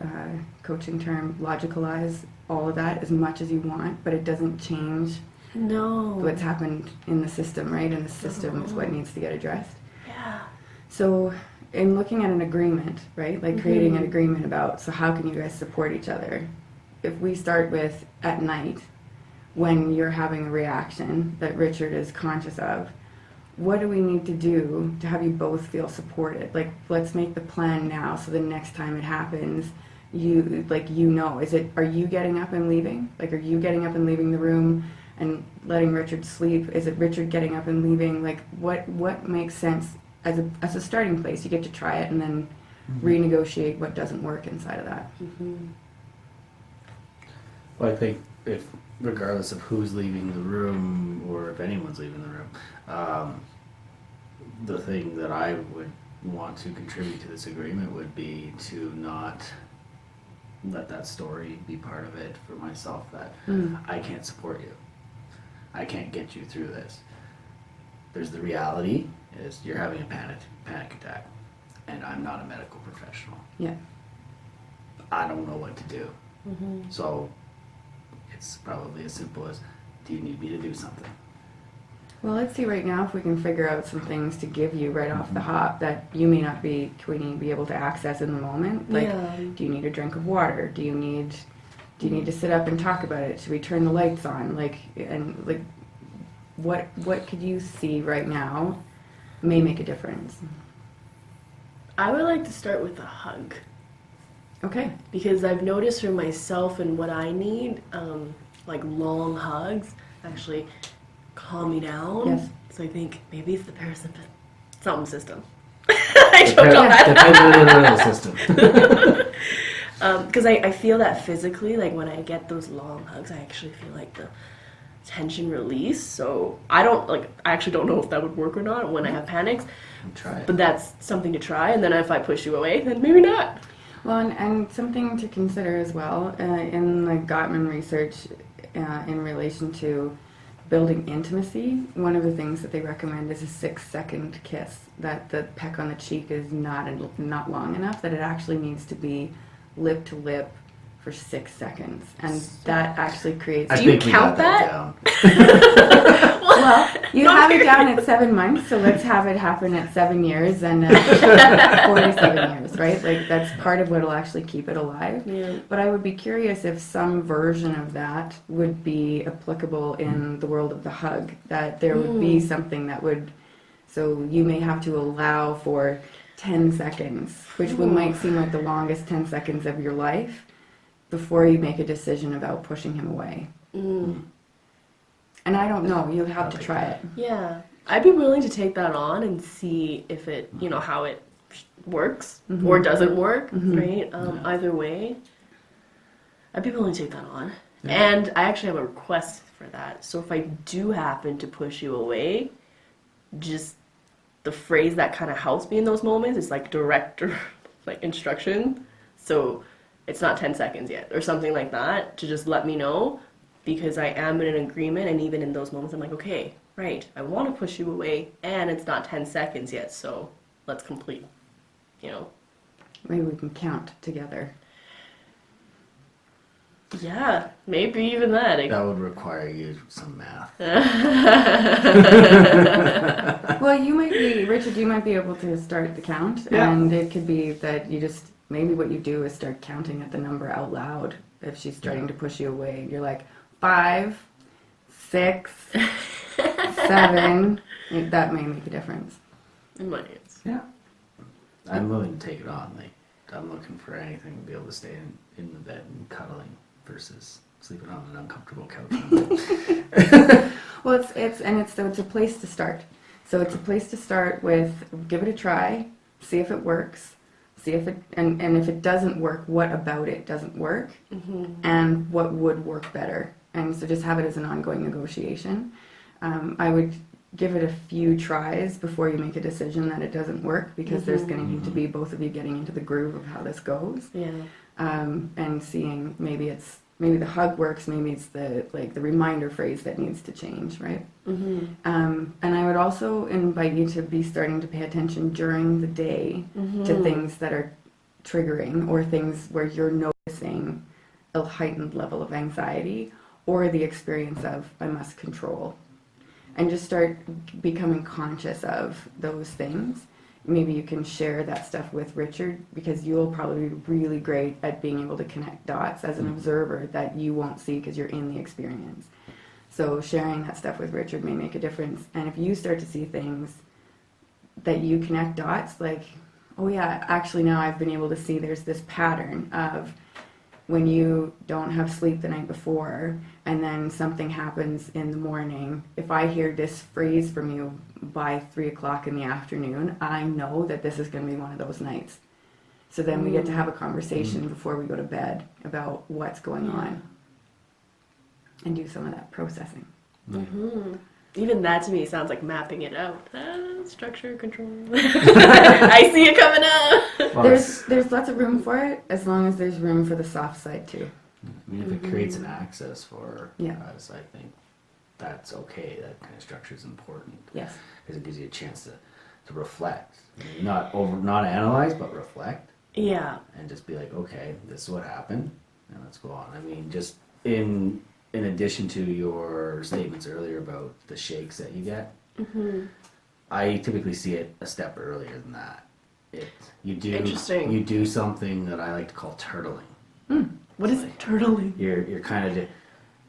coaching term, logicalize all of that as much as you want, but it doesn't change No. what's happened in the system, right? And the system is what needs to get addressed. Yeah. So in looking at an agreement, right? Like creating an agreement about, so how can you guys support each other? If we start with at night, when you're having a reaction that Richard is conscious of, what do we need to do to have you both feel supported? Like, let's make the plan now so the next time it happens, are you getting up and leaving? Like, are you getting up and leaving the room and letting Richard sleep? Is it Richard getting up and leaving? Like, what makes sense as a starting place? You get to try it and then renegotiate what doesn't work inside of that. Well, I think if, regardless of who's leaving the room or if anyone's leaving the room, the thing that I would want to contribute to this agreement would be to not let that story be part of it for myself, that I can't support you. I can't get you through this. There's the reality is you're having a panic attack, and I'm not a medical professional. Yeah. I don't know what to do. So it's probably as simple as, do you need me to do something? Well, let's see right now if we can figure out some things to give you right off the hop that you may not be, Queenie, be able to access in the moment. Like, do you need a drink of water? Do you need to sit up and talk about it? Should we turn the lights on? What could you see right now may make a difference? I would like to start with a hug. Okay. Because I've noticed for myself and what I need, like long hugs, actually calm me down. Yes. So I think maybe it's the parasympathetic system. I choked on that. System. Because I feel that physically, like when I get those long hugs, I actually feel like the tension release. So I actually don't know if that would work or not when I have panics. Try it. But that's something to try. And then if I push you away, then maybe not. Well, and something to consider as well in the Gottman research in relation to building intimacy, one of the things that they recommend is a 6-second kiss. That the peck on the cheek is not long enough, that it actually needs to be lip to lip for 6 seconds. And that actually creates... Do you count that? Down. Well, you have it down at 7 months, so let's have it happen at 7 years and 47 years, right? Like, that's part of what will actually keep it alive. Yeah. But I would be curious if some version of that would be applicable in the world of the hug, that there would be something that would... So you may have to allow for 10 seconds, which might seem like the longest 10 seconds of your life, before you make a decision about pushing him away. And I don't know, you'll have to try it. Yeah. I'd be willing to take that on and see if it, how it works or doesn't work, right? Either way, I'd be willing to take that on. Yeah. And I actually have a request for that. So if I do happen to push you away, just the phrase that kind of helps me in those moments is like direct like instruction. So it's not 10 seconds yet or something like that, to just let me know, because I am in an agreement. And even in those moments I'm like, okay, right, I want to push you away and it's not 10 seconds yet, so let's complete, Maybe we can count together. Yeah, maybe even that. That would require you some math. Well, Richard, you might be able to start the count, and it could be that you just, maybe what you do is start counting at the number out loud if she's starting to push you away. You're like, 5, 6, 7. That may make a difference. In my hands. Yeah. I'm willing to take it on. Like, I'm looking for anything to be able to stay in the bed and cuddling versus sleeping on an uncomfortable couch. Well, it's a place to start. So it's a place to start with, give it a try, see if it works, see if it, and if it doesn't work, what about it doesn't work, and what would work better. And so just have it as an ongoing negotiation. I would give it a few tries before you make a decision that it doesn't work, because there's going to need to be both of you getting into the groove of how this goes. Yeah. And seeing maybe the hug works, maybe it's the reminder phrase that needs to change, right? And I would also invite you to be starting to pay attention during the day to things that are triggering, or things where you're noticing a heightened level of anxiety, or the experience of, I must control. And just start becoming conscious of those things. Maybe you can share that stuff with Richard, because you'll probably be really great at being able to connect dots as an observer that you won't see because you're in the experience. So sharing that stuff with Richard may make a difference. And if you start to see things that you connect dots, like, oh yeah, actually now I've been able to see there's this pattern of when you don't have sleep the night before and then something happens in the morning, if I hear this phrase from you by 3 o'clock in the afternoon, I know that this is going to be one of those nights. So then we get to have a conversation before we go to bed about what's going on and do some of that processing. Mm-hmm. Even that to me sounds like mapping it out. Structure, control. I see it coming up. Well, There's lots of room for it, as long as there's room for the soft side too. I mean, if it creates an access for Yeah. us, I think that's okay. That kind of structure is important. Yes. Because it gives you a chance to reflect. I mean, not analyze, but reflect. Yeah. And just be like, okay, this is what happened, and let's go on. I mean, just in addition to your statements earlier about the shakes that you get, I typically see it a step earlier than that. Interesting. You do something that I like to call turtling. What is turtling? You're kind of,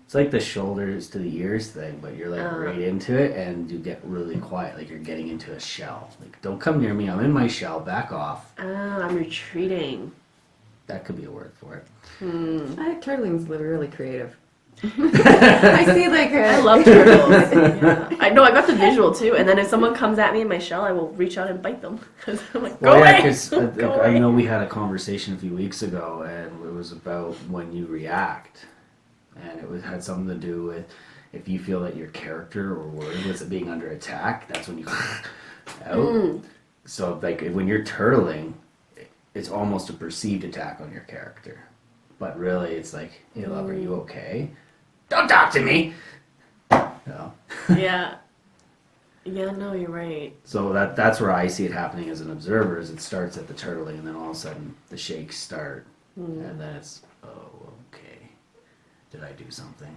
it's like the shoulders to the ears thing, but you're like right into it, and you get really quiet, like you're getting into a shell. Like, don't come near me, I'm in my shell, back off. I'm retreating. That could be a word for it. I think turtling's really creative. I see like I love turtles. Yeah. I know, I got the visual too. And then if someone comes at me in my shell, I will reach out and bite them. Because I'm like, go away! Because Go I away. know we had a conversation a few weeks ago, and it was about when you react. And it had something to do with if you feel that your character or word was being under attack, that's when you out. So like when you're turtling, it's almost a perceived attack on your character. But really it's like, hey love, are you okay? Don't talk to me! No. Yeah. Yeah, no, you're right. So that's where I see it happening as an observer, is it starts at the turtling and then all of a sudden the shakes start. And then it's, oh, okay. Did I do something?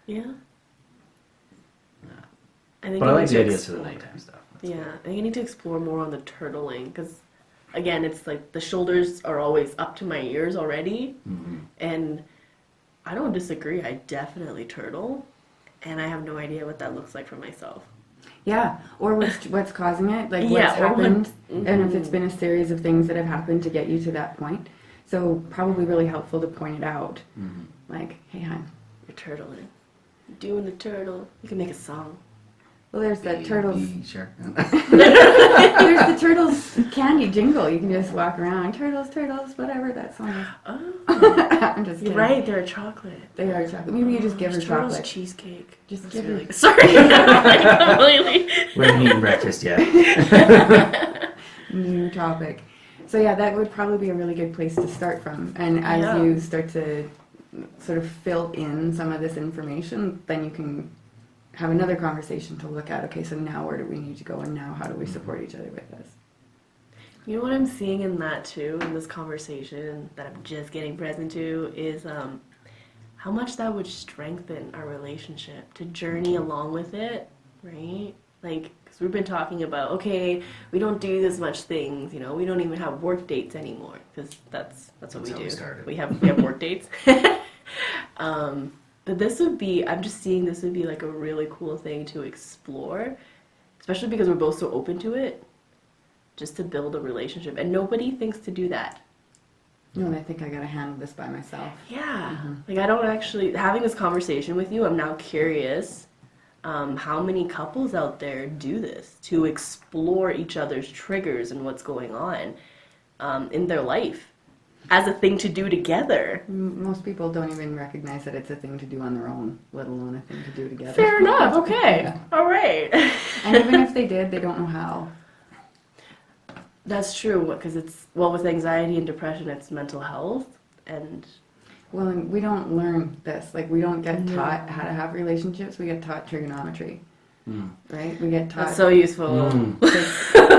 Yeah. Yeah. I think But I you like need the to ideas for the nighttime stuff. That's Yeah, I think you need to explore more on the turtling because, again, it's like the shoulders are always up to my ears already, and I don't disagree. I definitely turtle, and I have no idea what that looks like for myself. Yeah, or what's causing it, like what's Yeah, or what- happened, and if it's been a series of things that have happened to get you to that point. So probably really helpful to point it out, like, hey, hon. You're turtling. You're doing the turtle. You can make a song. Well, there's that turtles. Sure. There's the turtles candy jingle. You can just walk around, turtles, turtles, whatever that song is. Oh, I'm just you're kidding. right. They're a chocolate. They are chocolate. Maybe you just give her There's turtles chocolate. cheesecake. Just That's give her. really sorry. Completely. We haven't eaten breakfast yet. New topic. So yeah, that would probably be a really good place to start from. And as Yeah. you start to sort of fill in some of this information, then you can have another conversation to look at. Okay, so now where do we need to go, and now how do we support each other with this? You know what I'm seeing in that too, in this conversation that I'm just getting present to, is how much that would strengthen our relationship to journey along with it, right? Like, because we've been talking about, okay, we don't do this much things, you know, we don't even have work dates anymore, because that's what we how do. we started. We have work dates. But this would be, I'm just seeing this would be like a really cool thing to explore, especially because we're both so open to it, just to build a relationship. And nobody thinks to do that. No, and I think I gotta handle this by myself. Yeah. Like, I don't actually, having this conversation with you, I'm now curious how many couples out there do this to explore each other's triggers and what's going on in their life as a thing to do together. Most people don't even recognize that it's a thing to do on their own, let alone a thing to do together. Fair enough. Okay. Yeah. All right. And even if they did, they don't know how. That's true, because it's, well, with anxiety and depression, it's mental health, and Well, and we don't learn this. Like, we don't get taught how to have relationships. We get taught trigonometry, right? We get taught that's so useful.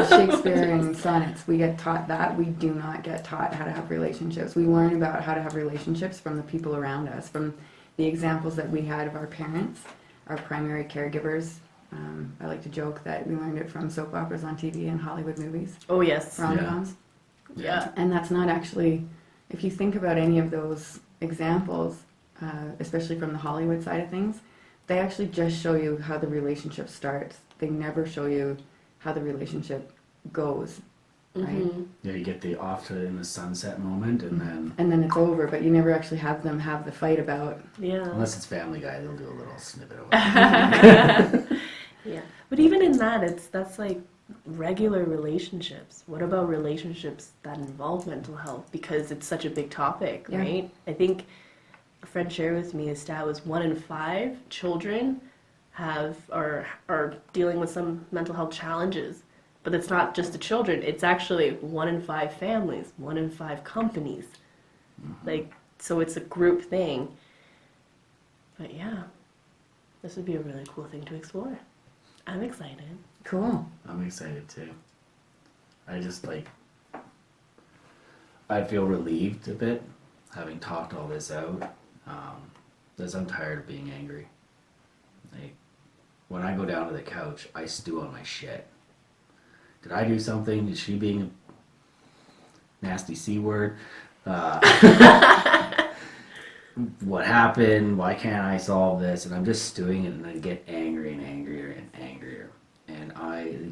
Shakespeare and sonnets. We get taught that. We do not get taught how to have relationships. We learn about how to have relationships from the people around us, from the examples that we had of our parents, our primary caregivers. I like to joke that we learned it from soap operas on TV and Hollywood movies, Oh, yes. rom-coms. Yeah. And that's not actually, if you think about any of those examples, especially from the Hollywood side of things, they actually just show you how the relationship starts. They never show you how the relationship goes. right? Yeah, you get the off to in the sunset moment, and then And then it's over, but you never actually have them have the fight about. Yeah. unless it's Family Guy, they'll do a little snippet of it. Yeah. But even in that, that's like regular relationships. What about relationships that involve mental health? Because it's such a big topic, Yeah. right? I think a friend shared with me a stat was 1 in 5 children are dealing with some mental health challenges. But it's not just the children, it's actually 1 in 5 families, 1 in 5 companies. Like, so it's a group thing. But yeah, this would be a really cool thing to explore. I'm excited. Cool. I'm excited too. I feel relieved a bit, having talked all this out, because I'm tired of being angry. Like, when I go down to the couch, I stew on my shit. Did I do something? Is she being a nasty C word? What happened? Why can't I solve this? And I'm just stewing it, and I get angry and angrier and angrier. And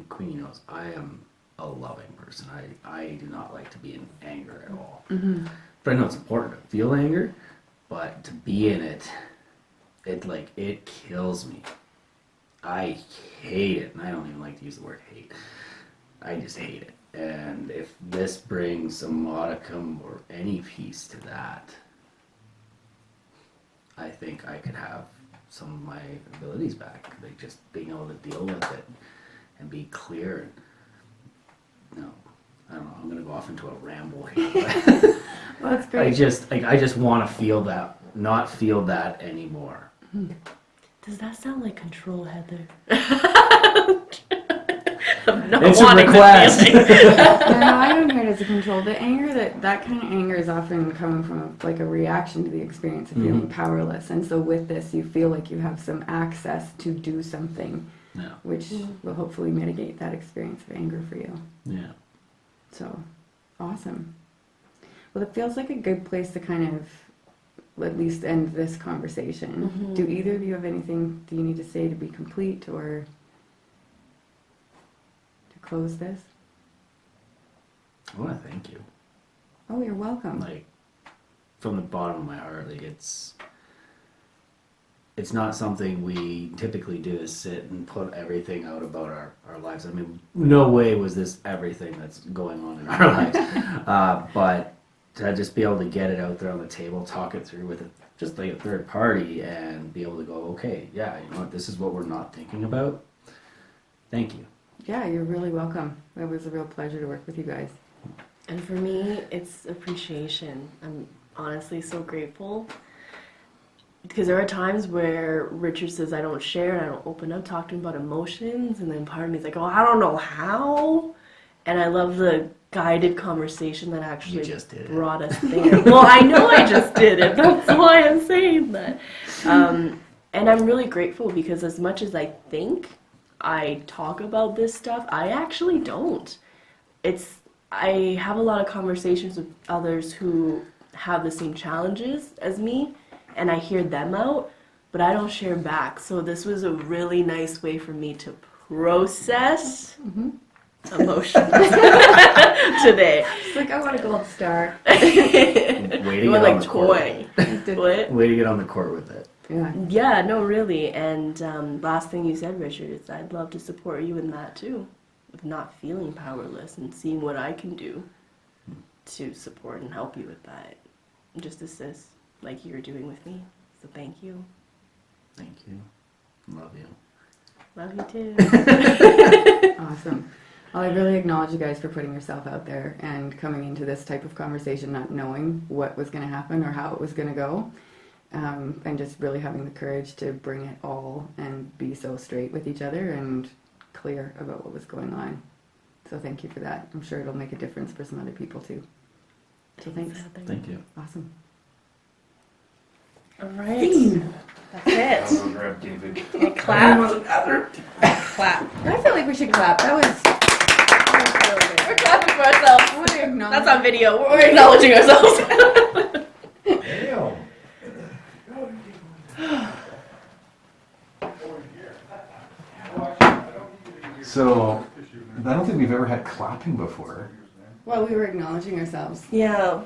Queenie knows, I am a loving person. I do not like to be in anger at all. But I know it's important to feel anger, but to be in it, it kills me. I hate it, and I don't even like to use the word hate. I just hate it. And if this brings a modicum or any piece to that, I think I could have some of my abilities back. Like just being able to deal with it and be clear. And, I don't know. I'm gonna go off into a ramble here. Well, that's I great. just want to feel that, not feel that anymore. Does that sound like control, Heather? Not It's a wanting the request. feeling. No, I don't hear it as a control. The anger, that kind of anger is often coming from like a reaction to the experience of feeling powerless. And so with this, you feel like you have some access to do something, Yeah. which will hopefully mitigate that experience of anger for you. Yeah. So, awesome. Well, it feels like a good place to kind of at least end this conversation. Do either of you have anything do you need to say to be complete or to close this? I want to thank you. Oh, you're welcome. Like, from the bottom of my heart, like it's not something we typically do, is sit and put everything out about our lives. I mean, no way was this everything that's going on in our lives. But to just be able to get it out there on the table, talk it through with just like a third party, and be able to go, okay, yeah, you know what, this is what we're not thinking about. Thank you. Yeah, you're really welcome. It was a real pleasure to work with you guys. And for me, it's appreciation. I'm honestly so grateful. Because there are times where Richard says I don't share and I don't open up, talk to him about emotions, and then part of me is like, oh, I don't know how. And I love the guided conversation that actually You just did it. brought us there. Well, I know I just did it. That's why I'm saying that. And I'm really grateful because as much as I think I talk about this stuff, I actually don't. I have a lot of conversations with others who have the same challenges as me, and I hear them out, but I don't share back. So this was a really nice way for me to process emotions today. It's like, I want a gold star. Way to You get were on like the court. toy. What? Way to get on the court with it. Yeah. Yeah, no, really. And last thing you said, Richard, is I'd love to support you in that too, of not feeling powerless and seeing what I can do to support and help you with that. Just assist like you're doing with me. So thank you. Thank you. Love you. Love you too. Awesome. Well, I really acknowledge you guys for putting yourself out there and coming into this type of conversation not knowing what was going to happen or how it was going to go. And just really having the courage to bring it all and be so straight with each other and clear about what was going on. So thank you for that. I'm sure it'll make a difference for some other people too. So thanks. Heather. Thank you. Awesome. All right. That's it. I'll go grab David. Okay, clap. Clap. I feel like we should clap. That was We're clapping for ourselves. really acknowledge. That's on video. We're acknowledging ourselves. So, I don't think we've ever had clapping before. Well, we were acknowledging ourselves. Yeah,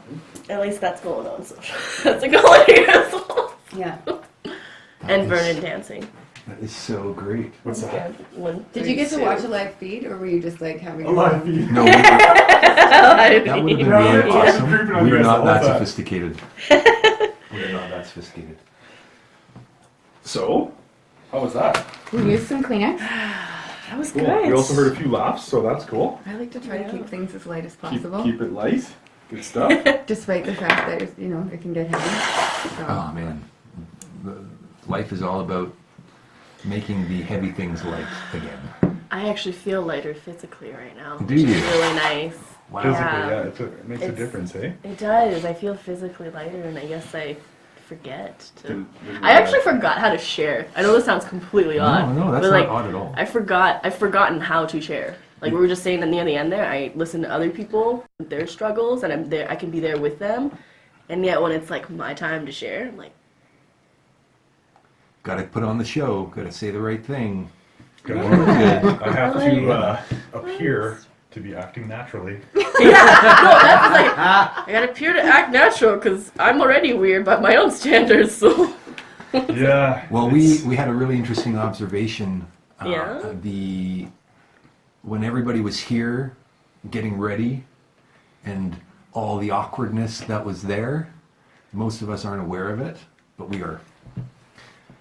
at least that's going on. So that's acknowledging ourselves. Yeah. And Vernon dancing. That is so great. What's that? Did you get to watch a live feed, or were you just like having A live feed. No, that would have been really Yeah. awesome. Creeping on We you are guys not all that the time. sophisticated. We are not that sophisticated. So, how was that? We used some Kleenex. That was Cool. good. We also heard a few laughs, so that's cool. I like to try to keep things as light as Keep, possible, keep it light. Good stuff. despite the fact that it can get heavy. So. Oh man, life is all about making the heavy things light again. I actually feel lighter physically right now. Do which you? is really nice. Wow. Physically, Yeah. yeah, it makes a It's- difference, hey? It does. I feel physically lighter, and I guess I forget to. Did- I actually forgot how to share. I know this sounds completely odd. No, that's but not like, odd at all. I've forgotten how to share. Like we were just saying near the end there, I listen to other people, their struggles, and I'm there. I can be there with them, and yet when it's like my time to share, I'm like, Got to put on the show. Got to say the right thing. Good. Good. I have to appear to be acting naturally. I gotta appear to act natural because I'm already weird by my own standards. So Yeah. Well, we had a really interesting observation. Yeah? When everybody was here, getting ready, and all the awkwardness that was there. Most of us aren't aware of it, but we are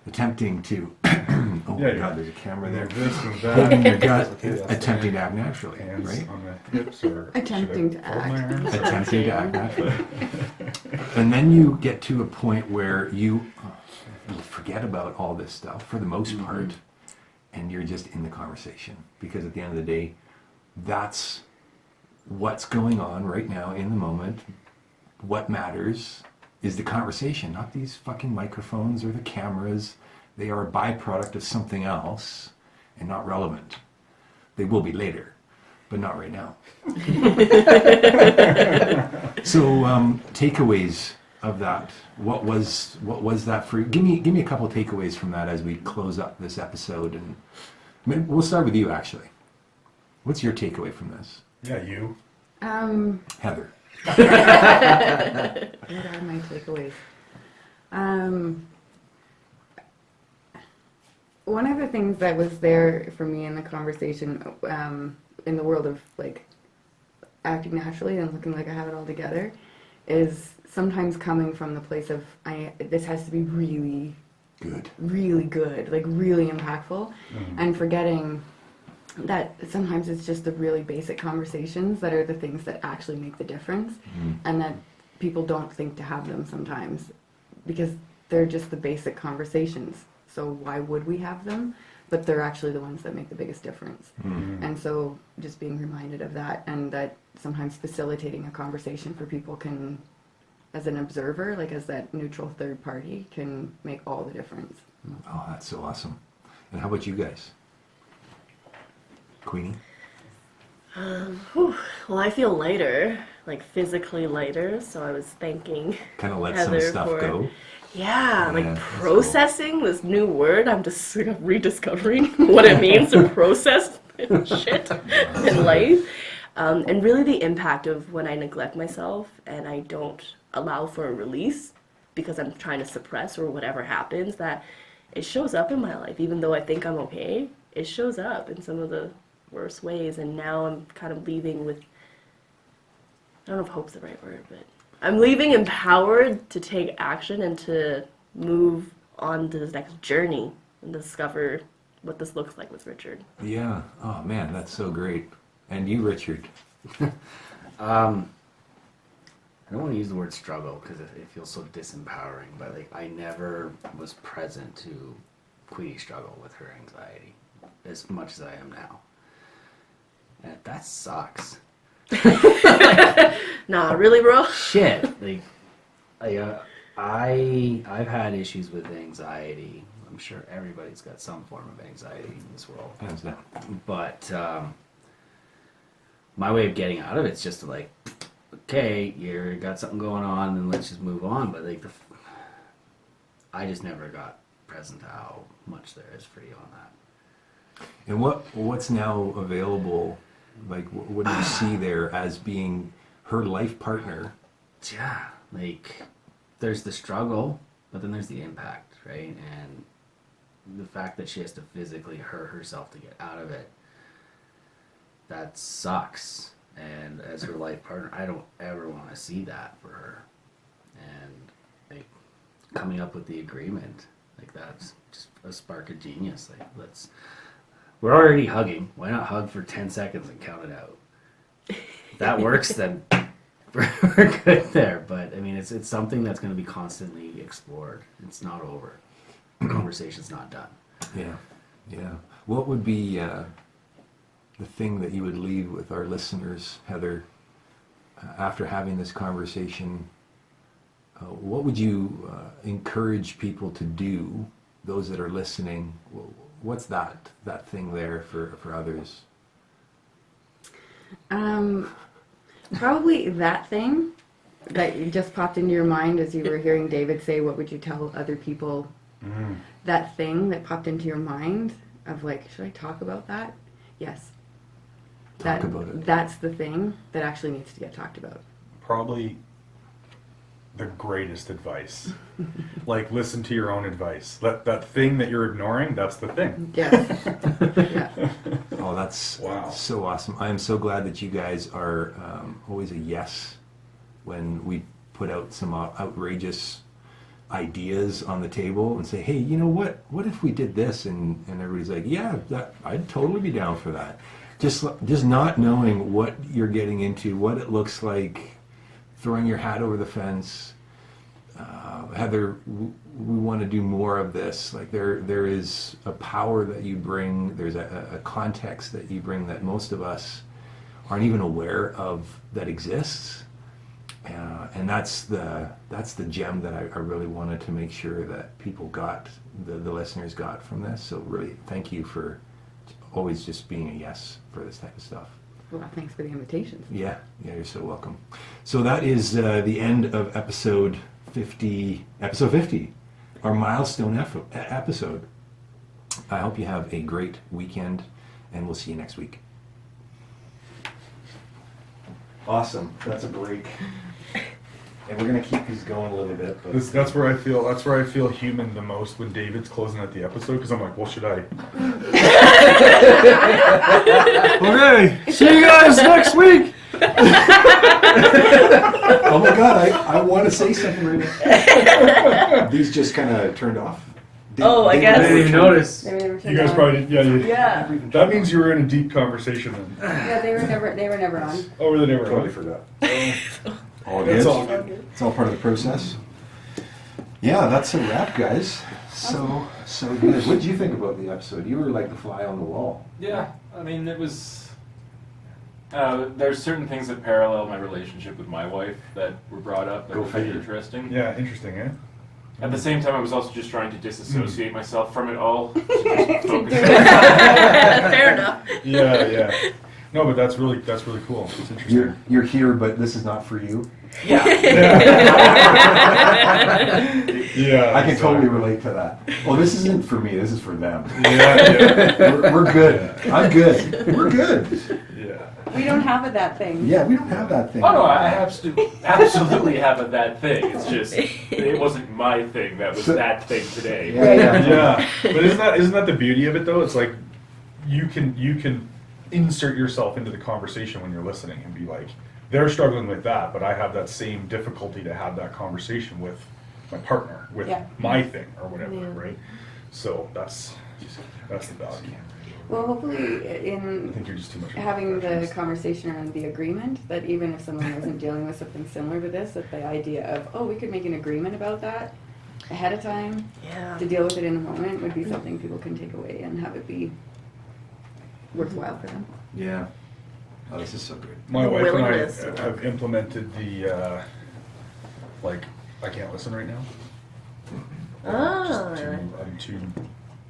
attempting to. Oh my Yeah, God, there's a camera there. This and Holding that. your gut, Okay, that's attempting to act naturally, Hands right? on the hips or Attempting should I to fold my act. arms? Attempting to act naturally. And then you get to a point where you forget about all this stuff for the most part, and you're just in the conversation. Because at the end of the day, that's what's going on right now in the moment. What matters is the conversation, not these fucking microphones or the cameras. They are a byproduct of something else and not relevant. They will be later, but not right now. So takeaways of that. What was that for you? Give me a couple of takeaways from that as we close up this episode, and maybe we'll start with you actually. What's your takeaway from this, Yeah, you. Heather? What are my takeaways? One of the things that was there for me in the conversation, in the world of like acting naturally and looking like I have it all together, is sometimes coming from the place of this has to be really, Good. really good, like really impactful, and forgetting that sometimes it's just the really basic conversations that are the things that actually make the difference, and that people don't think to have them sometimes because they're just the basic conversations. So why would we have them? But they're actually the ones that make the biggest difference. And so just being reminded of that, and that sometimes facilitating a conversation for people can, as an observer, like as that neutral third party, can make all the difference. Oh, that's so awesome. And how about you guys? Queenie? well, I feel lighter, like physically lighter. So I was thanking Kind of let Heather some stuff for- go. Yeah, like Yeah, that's cool. processing this new word. I'm just like, rediscovering what it means to process shit in life. And really the impact of when I neglect myself and I don't allow for a release because I'm trying to suppress or whatever happens, that it shows up in my life. Even though I think I'm okay, it shows up in some of the worst ways. And now I'm kind of leaving with, I don't know if hope's the right word, but I'm leaving empowered to take action and to move on to this next journey and discover what this looks like with Richard. Yeah. Oh man, that's so great. And you, Richard? I don't want to use the word struggle because it feels so disempowering, but like I never was present to Queenie's struggle with her anxiety as much as I am now. And that sucks. Nah, really, bro? Shit. I've had issues with anxiety. I'm sure everybody's got some form of anxiety in this world. Hands down. But my way of getting out of it's just to like, okay, you got something going on, and let's just move on. But like, I just never got present to how much there is for you on that. And what's now available Like, what do you see there as being her life partner? Yeah, like there's the struggle, but then there's the impact, right? And the fact that she has to physically hurt herself to get out of it, that sucks. And as her life partner, I don't ever want to see that for her. And like coming up with the agreement, like that's just a spark of genius. Like we're already hugging. Why not hug for 10 seconds and count it out? If that works, then we're good there. But I mean, it's something that's going to be constantly explored. It's not over. The conversation's not done. Yeah. What would be the thing that you would leave with our listeners, Heather, after having this conversation? What would you encourage people to do, those that are listening? What's that thing there for others? Probably that thing that just popped into your mind as you were hearing David say, what would you tell other people? That thing that popped into your mind of like, should I talk about that? Yes. Talk about it. That's the thing that actually needs to get talked about. Probably the greatest advice. Like, listen to your own advice. That thing that you're ignoring, that's the thing. Yes. Yeah. Oh, that's Wow. so awesome. I am so glad that you guys are always a yes when we put out some outrageous ideas on the table and say, hey, you know what if we did this? And everybody's like, yeah, I'd totally be down for that. Just not knowing what you're getting into, what it looks like, throwing your hat over the fence. Heather, we want to do more of this. Like there is a power that you bring. There's a context that you bring that most of us aren't even aware of that exists. And that's the gem that I really wanted to make sure that people got, the listeners got from this. So really, thank you for always just being a yes for this type of stuff. Well, thanks for the invitation. Yeah, you're so welcome. So that is the end of episode 50, our milestone episode. I hope you have a great weekend, and we'll see you next week. Awesome. That's a break. And we're gonna keep these going a little bit. But That's where I feel human the most, when David's closing out the episode, because I'm like, well, should I? Okay, see you guys next week. oh my God, I want to say something right now. These just kind of turned off. I guess. I didn't even notice. They were never You guys probably did, Yeah. That means you were in a deep conversation then. Yeah, they were never on. Over the never. Totally forgot. All That's good. all good. It's all part of the process. Yeah, that's a wrap, guys. So good. What did you think about the episode? You were like the fly on the wall. Yeah, I mean, it was. There's certain things that parallel my relationship with my wife that were brought up that Go were kind of figure. interesting. Yeah, interesting, eh? At the same time, I was also just trying to disassociate myself from it all. To just focus Fair enough. Yeah. No, but that's really cool. It's interesting. You're here, but this is not for you. Yeah. Yeah. I can totally relate to that. Well, this isn't for me. This is for them. Yeah. We're good. I'm good. We're good. Yeah. We don't have that thing. Yeah, we don't have that thing. Oh no, I absolutely have that thing. It's just it wasn't my thing. That was that thing today. Yeah. But isn't that the beauty of it though? It's like you can insert yourself into the conversation when you're listening and be like, they're struggling with that, but I have that same difficulty to have that conversation with my partner, with my thing or whatever, right? So that's the value. Well, hopefully I in think you're just too much. of a having the perfectionist. conversation around the agreement, that even if someone wasn't dealing with something similar to this, that the idea of, we could make an agreement about that ahead of time Yeah. to deal with it in the moment would be something people can take away and have it be worthwhile for them. Yeah. Oh, this is so good. My The wife and I willingness to have implemented the I can't listen right now. Oh. I'm too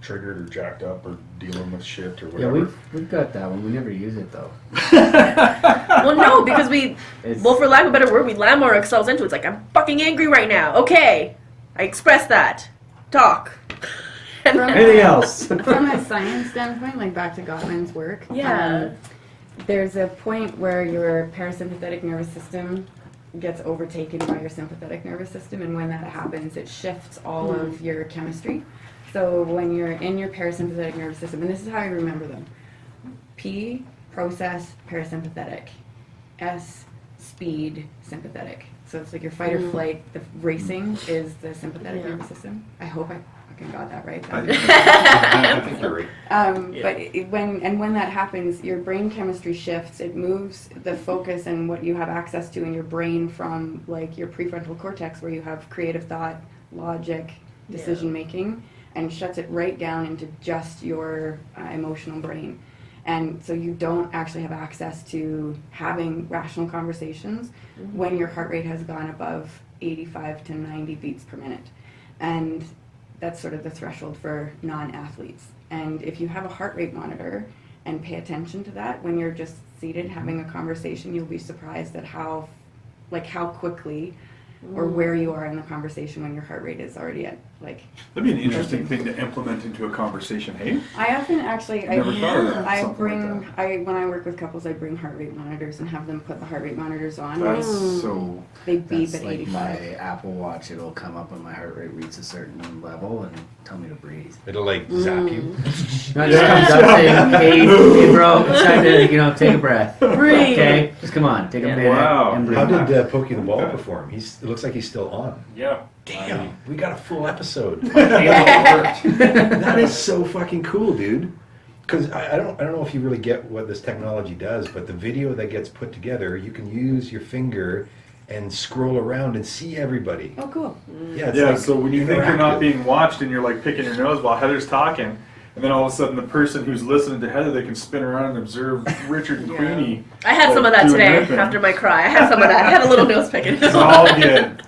triggered or jacked up or dealing with shit or Yeah, whatever. we've got that one. We never use it though. Well, no, because It's, for lack of a better word, we slam ourselves into it. It's like, I'm fucking angry right now. Okay. I express that. Talk. anything else? From a science standpoint, like back to Gottman's work, Yeah. there's a point where your parasympathetic nervous system gets overtaken by your sympathetic nervous system, and when that happens, it shifts all of your chemistry. So when you're in your parasympathetic nervous system, and this is how I remember them: P, process, parasympathetic; S, speed, sympathetic. So it's like your fight or flight. The racing is the sympathetic nervous system. I hope I fucking got that right. I think you're right. But when that happens, your brain chemistry shifts. It moves the focus and what you have access to in your brain from like your prefrontal cortex, where you have creative thought, logic, decision making, and shuts it right down into just your emotional brain. And so you don't actually have access to having rational conversations when your heart rate has gone above 85 to 90 beats per minute. And that's sort of the threshold for non-athletes. And if you have a heart rate monitor and pay attention to that when you're just seated having a conversation, you'll be surprised at how quickly or where you are in the conversation when your heart rate is already at like. That'd be an interesting thing to implement into a conversation, hey? I often actually, Never thought of that, something like when I work with couples, I bring heart rate monitors and have them put the heart rate monitors on. That's so. They beep That's at like 85. my Apple Watch. It'll come up when my heart rate reaches a certain level and tell me to breathe. It'll like zap you. No, it just comes up saying, hey bro, it's time to, take a breath. Breathe. Okay? Just come on, take a minute Wow. and breathe. How did Pokey the Ball perform? It looks like he's still on. Yeah. Damn, we got a full episode. That is so fucking cool, dude. Because I don't know if you really get what this technology does, but the video that gets put together, you can use your finger and scroll around and see everybody. Oh, cool. Yeah, it's Yeah, like so when you think you're not interactive. being watched and you're like picking your nose while Heather's talking, and then all of a sudden the person who's listening to Heather, they can spin around and observe Richard and Queenie. I had some of that doing today their thing. after my cry. I had some of that. I had a little nose picking. It's all good.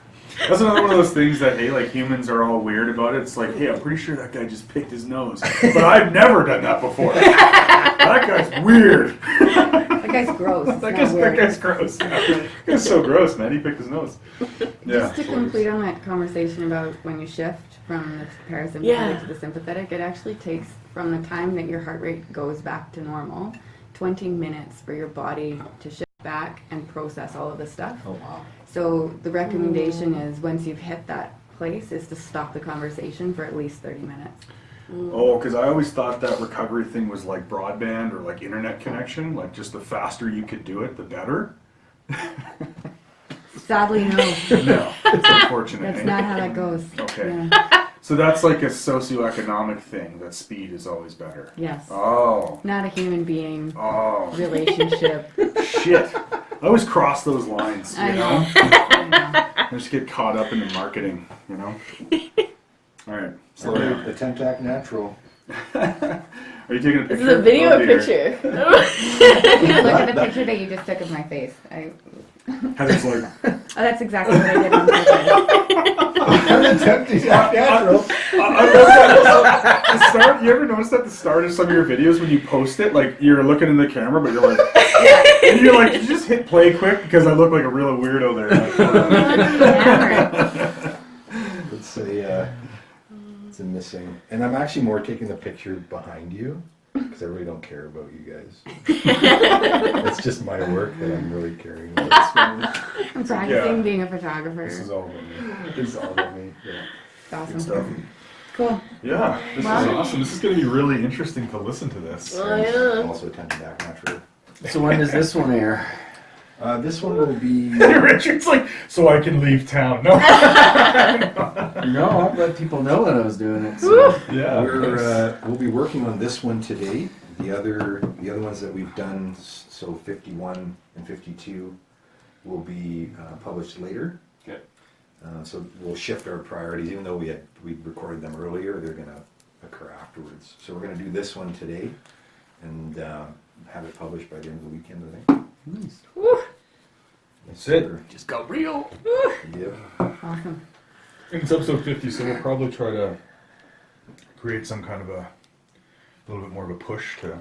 That's another one of those things that, hey, like humans are all weird about it. It's like, hey, I'm pretty sure that guy just picked his nose. But I've never done that before. That guy's weird. That guy's gross. It's That not guy's weird. gross. That guy's so gross, man. He picked his nose. Yeah. Just to complete on that conversation about when you shift from the parasympathetic to the sympathetic, it actually takes from the time that your heart rate goes back to normal, 20 minutes for your body to shift back and process all of this stuff. Oh, wow. So the recommendation is once you've hit that place is to stop the conversation for at least 30 minutes. Oh, because I always thought that recovery thing was like broadband or like internet connection. Like just the faster you could do it, the better. Sadly, no. No, it's unfortunate. That's eh? not how that goes. Okay. Yeah. So that's like a socioeconomic thing, that speed is always better. Yes. Oh. Not a human being Oh. relationship. Shit. I always cross those lines, you I know? know. I know. I just get caught up in the marketing, you know? All right. Slow The down. Temtac Natural. Are you taking a picture? This is a video Oh, or dear. picture? Look at the picture that you just took of my face. Heather's like, Oh, that's exactly what I did on purpose. Temtac Natural. at the start, you ever notice at the start of some of your videos when you post it, like you're looking in the camera, but you're like, and you're like, you just hit play quick because I look like a real weirdo there. It's a missing. And I'm actually more taking the picture behind you because I really don't care about you guys. It's just my work that I'm really caring about. I'm practicing Yeah. being a photographer. This is all about me. It's all about me. Yeah. It's Good awesome. stuff. Cool. Yeah, this Wow. is awesome. This is going to be really interesting to listen to this. Oh, yeah. Also a Temtac Natural. So when does this one air? This one will be. Richard's like, so I can leave town. No. No, I'll let people know that I was doing it. So. Yeah. We'll be working on this one today. The other ones that we've done, so 51 and 52, will be published later. Okay. So we'll shift our priorities, even though we recorded them earlier. They're going to occur afterwards. So we're going to do this one today, and have it published by the end of the weekend, I think. Nice. That's it. Just got real. Yep. Awesome. It's episode 50, so we'll probably try to create some kind of a little bit more of a push to,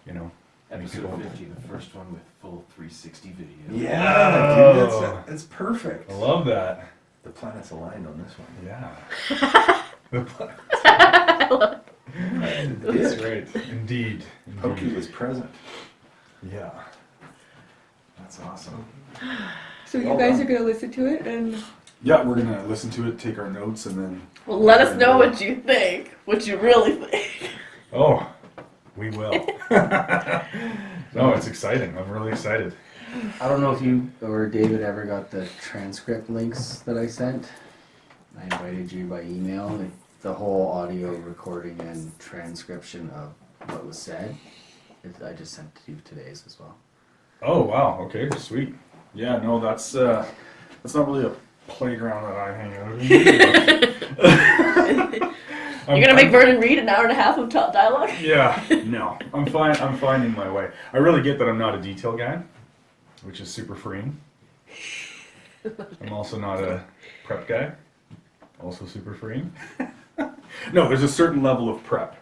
you know, Episode 50, the first one with full 360 video. Yeah, Oh. dude, that's perfect. I love that. The planets aligned on this one. Yeah. It That's did. great. Indeed. Pokey was present. Yeah. That's awesome. So you Well guys done. are gonna listen to it, and Yeah, we're gonna listen to it, take our notes, and then. Well, let us know what you think. What you really think. Oh, we will. No, it's exciting. I'm really excited. I don't know if you or David ever got the transcript links that I sent. I invited you by email. The whole audio recording and transcription of what was said. I just sent to you today's as well. Oh wow. Okay. Sweet. Yeah. No, that's not really a playground that I hang out in. You're gonna make Vernon read an hour and a half of dialogue? Yeah. No. I'm fine. I'm finding my way. I really get that I'm not a detail guy, which is super freeing. I'm also not a prep guy. Also super freeing. No, there's a certain level of prep